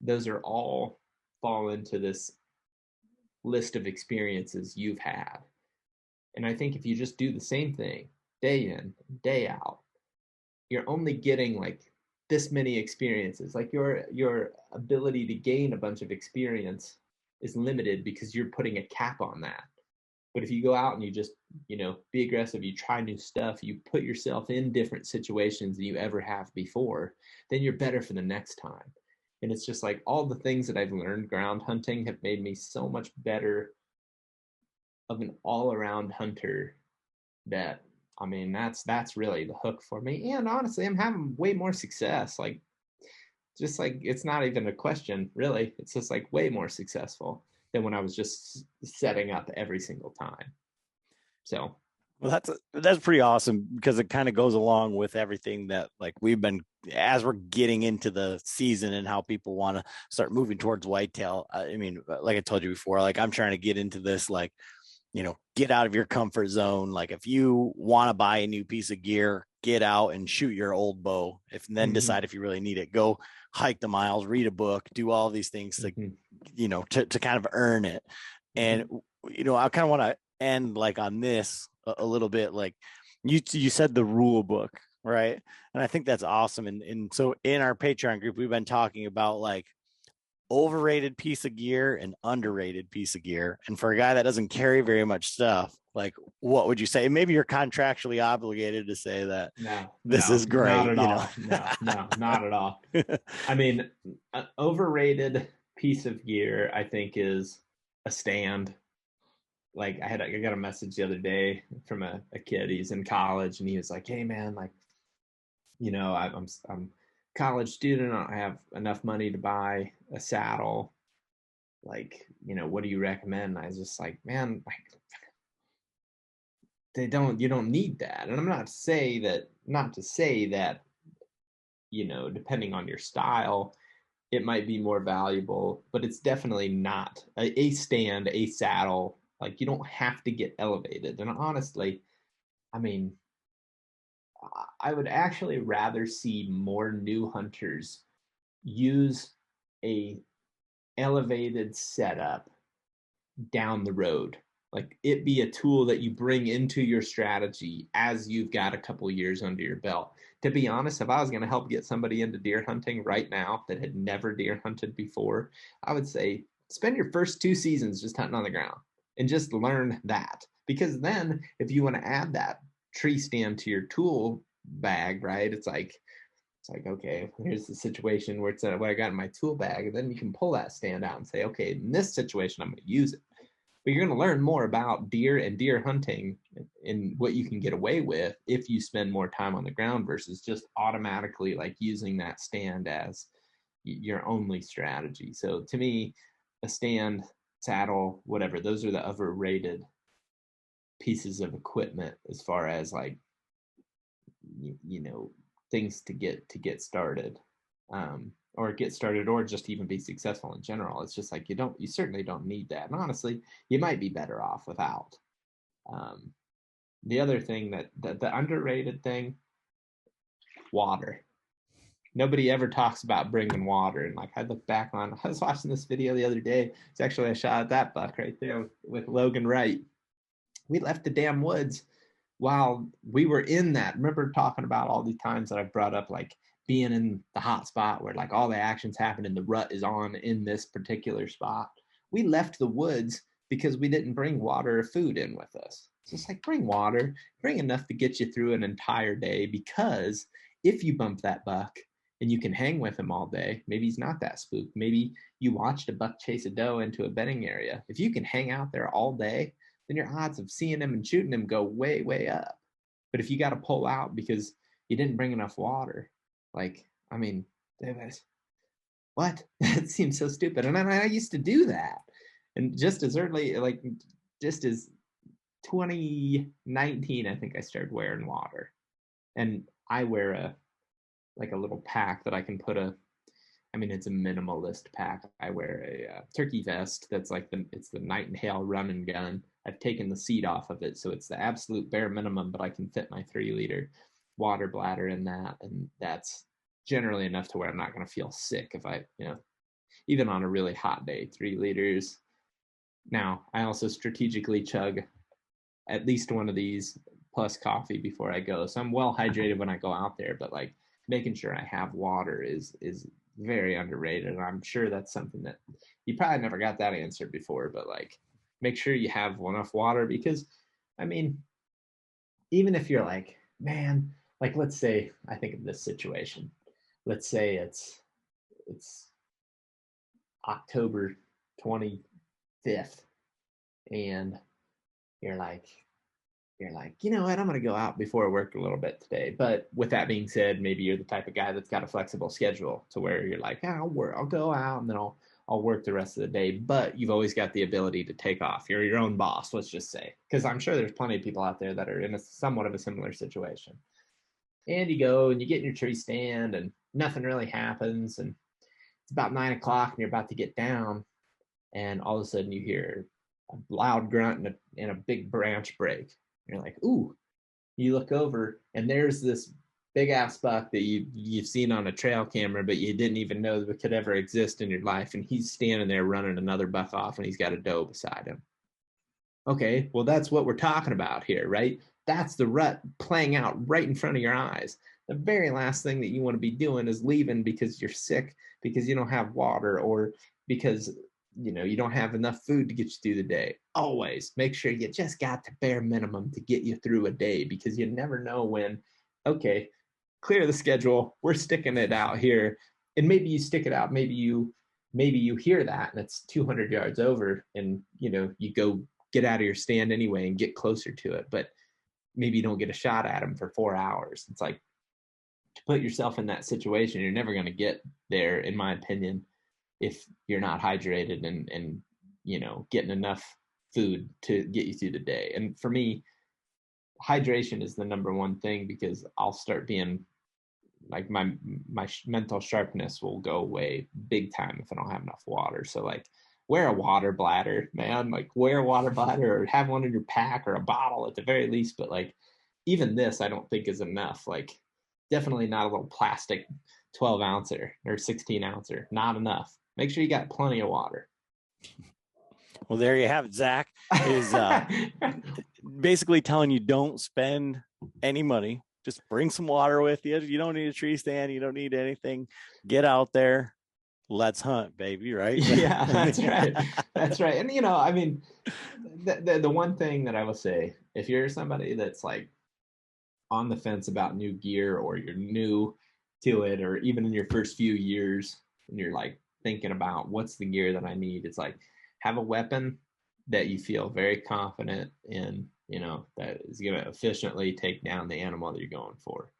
those are all fall into this list of experiences you've had. And I think if you just do the same thing day in, day out, you're only getting like this many experiences. Like your ability to gain a bunch of experience is limited because you're putting a cap on that. But if you go out and you just, be aggressive, you try new stuff, you put yourself in different situations than you ever have before, then you're better for the next time. And it's just like all the things that I've learned ground hunting have made me so much better of an all-around hunter that, I mean, that's really the hook for me. And honestly, I'm having way more success. Like, just like, it's not even a question, really. It's just like way more successful than when I was just setting up every single time. So, well, that's pretty awesome because it kind of goes along with everything that like we've been, as we're getting into the season and how people want to start moving towards whitetail. I mean, like I told you before, like I'm trying to get into this, like, get out of your comfort zone. Like if you want to buy a new piece of gear, get out and shoot your old bow. If then decide if you really need it, go hike the miles, read a book, do all these things to, to kind of earn it. And, I kind of want to end like on this a little bit, like you said the rule book, right? And I think that's awesome. And so in our Patreon group, we've been talking about like overrated piece of gear and underrated piece of gear. And for a guy that doesn't carry very much stuff, like what would you say? Maybe you're contractually obligated to say that. This is great. Not at all. No, not at all. I mean, an overrated piece of gear, I think, is a stand. Like I got a message the other day from a kid. He's in college and he was like, "Hey man, like, I'm college student. I don't have enough money to buy a saddle. Like, what do you recommend?" And I was just like, man, like you don't need that. And I'm not to say that, depending on your style, it might be more valuable, but it's definitely not a stand, a saddle. Like you don't have to get elevated. And honestly, I mean, I would actually rather see more new hunters use a elevated setup down the road. Like it be a tool that you bring into your strategy as you've got a couple years under your belt. To be honest, if I was going to help get somebody into deer hunting right now that had never deer hunted before, I would say spend your first 2 seasons just hunting on the ground and just learn that. Because then if you want to add that tree stand to your tool bag, right? It's like, okay, here's the situation where it's what I got in my tool bag. And then you can pull that stand out and say, okay, in this situation, I'm going to use it. But you're going to learn more about deer and deer hunting and what you can get away with if you spend more time on the ground versus just automatically like using that stand as your only strategy. So to me, a stand, saddle, whatever, those are the overrated pieces of equipment as far as like, you know, things to get started. Or get started, or just even be successful in general. It's just like you certainly don't need that. And honestly, you might be better off without. The other thing that the underrated thing, water. Nobody ever talks about bringing water. And like I look back on, I was watching this video the other day. It's actually a shot at that buck right there with Logan Wright. We left the damn woods while we were in that. Remember talking about all these times that I've brought up, like being in the hot spot where like all the actions happen and the rut is on in this particular spot. We left the woods because we didn't bring water or food in with us. So it's like, bring water, bring enough to get you through an entire day, because if you bump that buck and you can hang with him all day, maybe he's not that spooked. Maybe you watched a buck chase a doe into a bedding area. If you can hang out there all day, then your odds of seeing him and shooting him go way, way up. But if you got to pull out because you didn't bring enough water, like, I mean, what? That seems so stupid. And I used to do that. And just as early, like, just as 2019, I think I started wearing water. And I wear a little pack that I can put it's a minimalist pack. I wear a turkey vest that's like it's the Nightingale run and gun. I've taken the seat off of it, so it's the absolute bare minimum, but I can fit my 3-liter water bladder in that, and that's generally enough to where I'm not going to feel sick if I, even on a really hot day, 3 liters. Now, I also strategically chug at least one of these plus coffee before I go, so I'm well hydrated when I go out there, but like making sure I have water is very underrated. And I'm sure that's something that you probably never got that answer before, but like make sure you have enough water, because I mean, even if you're like, man, like let's say, I think of this situation. Let's say it's October 25th and you're like, you know what, I'm going to go out before work a little bit today. But with that being said, maybe you're the type of guy that's got a flexible schedule to where you're like, I'll go out and then I'll work the rest of the day. But you've always got the ability to take off. You're your own boss, let's just say. Because I'm sure there's plenty of people out there that are in somewhat of a similar situation. And you go and you get in your tree stand and nothing really happens. And it's about 9 o'clock and you're about to get down. And all of a sudden you hear a loud grunt and a big branch break. You're like, ooh. You look over and there's this big ass buck that you've seen on a trail camera, but you didn't even know that could ever exist in your life. And he's standing there running another buck off and he's got a doe beside him. Okay, well, that's what we're talking about here, right? That's the rut playing out right in front of your eyes. The very last thing that you want to be doing is leaving because you're sick, because you don't have water, or because you don't have enough food to get you through the day. Always make sure you just got the bare minimum to get you through a day, because you never know when, okay, clear the schedule, we're sticking it out here. And maybe you stick it out, maybe you hear that and it's 200 yards over and you go get out of your stand anyway and get closer to it, but maybe you don't get a shot at them for 4 hours. It's like, to put yourself in that situation, you're never going to get there, in my opinion, if you're not hydrated and getting enough food to get you through the day. And for me, hydration is the number one thing, because I'll start being like my mental sharpness will go away big time if I don't have enough water. So like wear a water bladder, man, like wear a water bladder or have one in your pack or a bottle at the very least. But like even this, I don't think is enough. Like definitely not a little plastic 12 ouncer or 16 ouncer, not enough. Make sure you got plenty of water. Well, there you have it. Zach is basically telling you don't spend any money. Just bring some water with you. You don't need a tree stand. You don't need anything. Get out there. Let's hunt, baby. Right? Yeah, that's right. That's right. And the one thing that I will say, if you're somebody that's like on the fence about new gear, or you're new to it, or even in your first few years and you're like thinking about what's the gear that I need, it's like, have a weapon that you feel very confident in, you know, that is going to efficiently take down the animal that you're going for.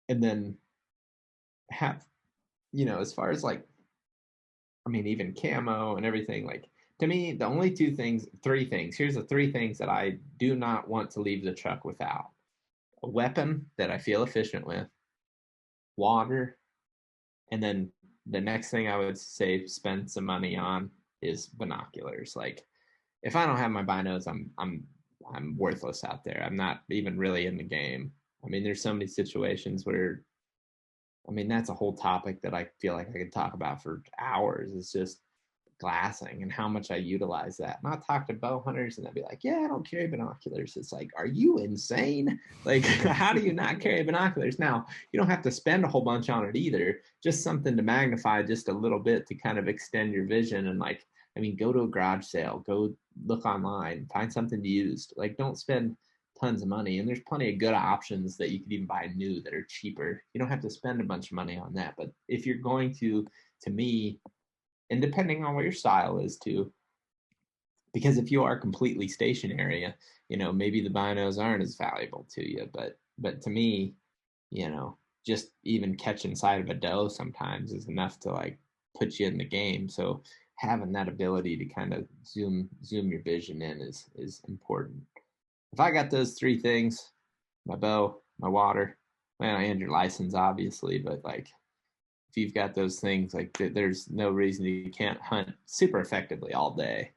And then have, you know, as far as like, I mean, even camo and everything, like, to me, the only three things, here's the three things that I do not want to leave the truck without: a weapon that I feel efficient with, water, and then the next thing I would say spend some money on is binoculars. Like, if I don't have my binos, I'm worthless out there. I'm not even really in the game. I mean, there's so many situations where, I mean, that's a whole topic that I feel like I could talk about for hours. It's just glassing and how much I utilize that. And I'll talk to bow hunters and they'll be like, yeah, I don't carry binoculars. It's like, are you insane? Like, how do you not carry binoculars? Now, you don't have to spend a whole bunch on it either. Just something to magnify just a little bit to kind of extend your vision. And like, I mean, go to a garage sale, go look online, find something used. Like, don't spend tons of money. And there's plenty of good options that you could even buy new that are cheaper. You don't have to spend a bunch of money on that. But if you're going to me, and depending on what your style is too, because if you are completely stationary, you know, maybe the binos aren't as valuable to you. But to me, you know, just even catching sight of a doe sometimes is enough to like put you in the game. So having that ability to kind of zoom your vision in is important. If I got those three things, my bow, my water, well, and your license, obviously, but like, if you've got those things, like, there's no reason you can't hunt super effectively all day.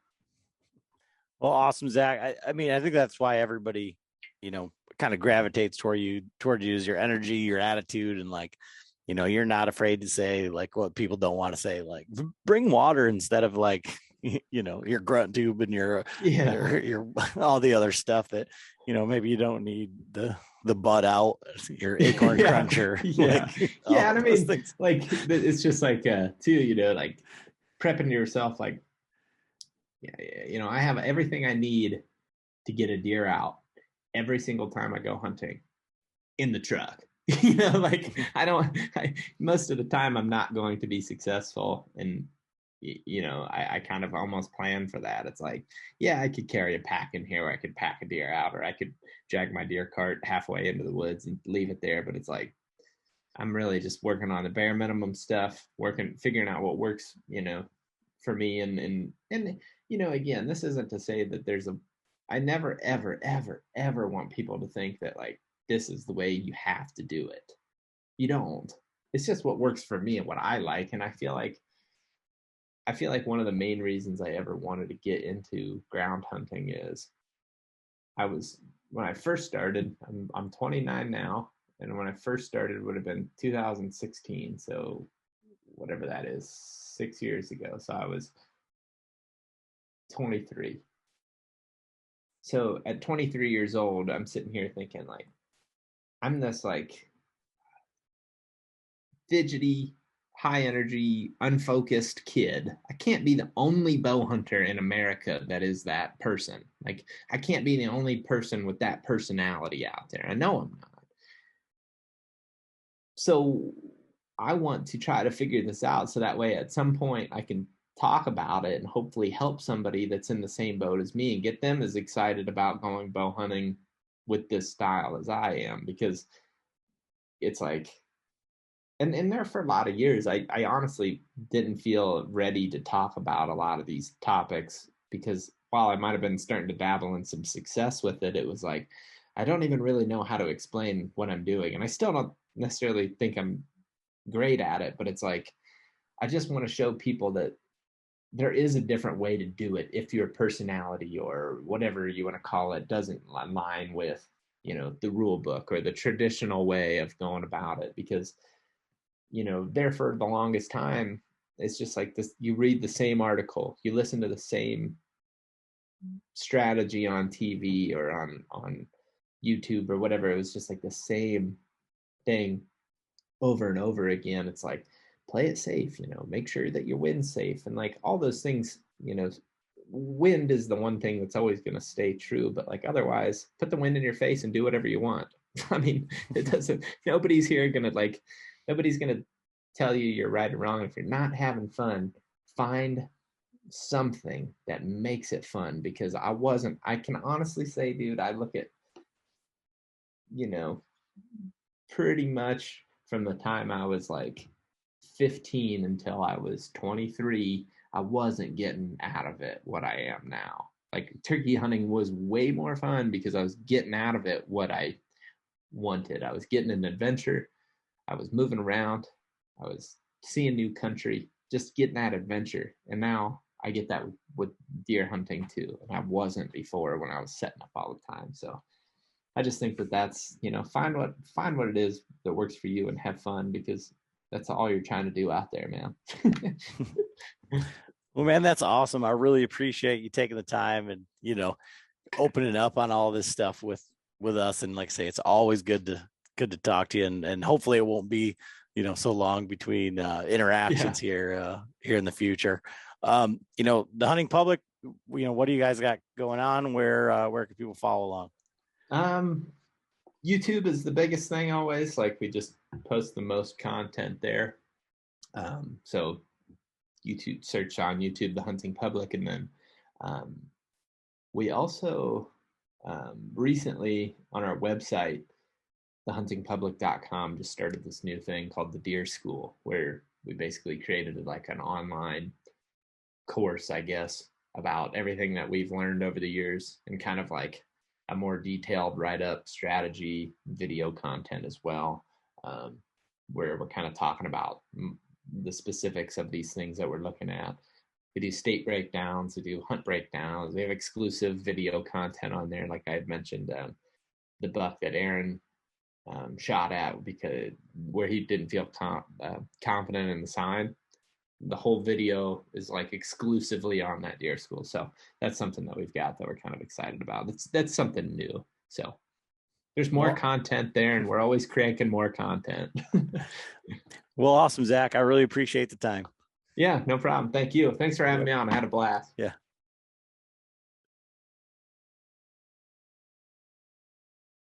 Well, awesome, Zach. I mean, I think that's why everybody, you know, kind of gravitates toward you is your energy, your attitude, and like, you know, you're not afraid to say like what people don't want to say, like bring water instead of like, you know, your grunt tube and your all the other stuff that, you know, maybe you don't need the butt out, your acorn cruncher. And I mean, things. Like, it's just like too, you know, like prepping yourself, like, you know, I have everything I need to get a deer out every single time I go hunting in the truck. You know, like, most of the time I'm not going to be successful, and you know, I kind of almost plan for that. It's like, yeah, I could carry a pack in here, or I could pack a deer out, or I could drag my deer cart halfway into the woods and leave it there. But it's like, I'm really just working on the bare minimum stuff, figuring out what works, you know, for me. And you know, again, this isn't to say that I never, ever, ever, ever want people to think that like, this is the way you have to do it. You don't. It's just what works for me and what I like. And I feel like one of the main reasons I ever wanted to get into ground hunting is when I first started, I'm 29 now, and when I first started would have been 2016, so whatever that is, 6 years ago. So I was 23. So at 23 years old, I'm sitting here thinking like, I'm this like fidgety, high energy, unfocused kid. I can't be the only bow hunter in America that is that person. Like, I can't be the only person with that personality out there. I know I'm not. So I want to try to figure this out so that way at some point I can talk about it and hopefully help somebody that's in the same boat as me and get them as excited about going bow hunting with this style as I am. Because it's like, and there for a lot of years, I honestly didn't feel ready to talk about a lot of these topics, because while I might have been starting to dabble in some success with it, it was like, I don't even really know how to explain what I'm doing. And I still don't necessarily think I'm great at it, but it's like, I just want to show people that there is a different way to do it if your personality or whatever you want to call it doesn't align with, you know, the rule book or the traditional way of going about it. Because, you know, there for the longest time, it's just like this, you read the same article, you listen to the same strategy on TV or on YouTube or whatever. It was just like the same thing over and over again. It's like, play it safe, you know, make sure that your wind's safe, and like all those things, you know. Wind is the one thing that's always going to stay true, but like, otherwise, put the wind in your face and do whatever you want. I mean, it doesn't, nobody's going to tell you you're right or wrong. If you're not having fun, find something that makes it fun, because I can honestly say, dude, I look at, pretty much from the time I was like 15 until I was 23, I wasn't getting out of it what I am now. Like turkey hunting was way more fun because I was getting out of it what I wanted. I was getting an adventure. I was moving around. I was seeing new country, just getting that adventure. And now I get that with deer hunting too. And I wasn't before when I was setting up all the time. So I just think that that's, find what it is that works for you and have fun, because that's all you're trying to do out there, man. Well, man, that's awesome. I really appreciate you taking the time and, opening up on all this stuff with us. And like I say, it's always good to talk to you, and hopefully it won't be, so long between interactions here in the future. The hunting public, what do you guys got going on? Where can people follow along? YouTube is the biggest thing always. Like we just post the most content there. So YouTube, search on YouTube, The Hunting Public. And then we also recently on our website, thehuntingpublic.com, just started this new thing called the Deer School, where we basically created like an online course, I guess, about everything that we've learned over the years, and kind of like a more detailed write-up strategy video content as well, where we're kind of talking about the specifics of these things that we're looking at. We do state breakdowns, we do hunt breakdowns, we have exclusive video content on there. Like I had mentioned, the buck that Aaron shot at, because where he didn't feel confident in the sign, the whole video is like exclusively on that Deer School. So that's something that we've got that we're kind of excited about. That's something new. So there's more content there, and we're always cranking more content. Well, awesome, Zach. I really appreciate the time. Yeah, no problem. Thank you. Thanks for having me on. I had a blast. Yeah.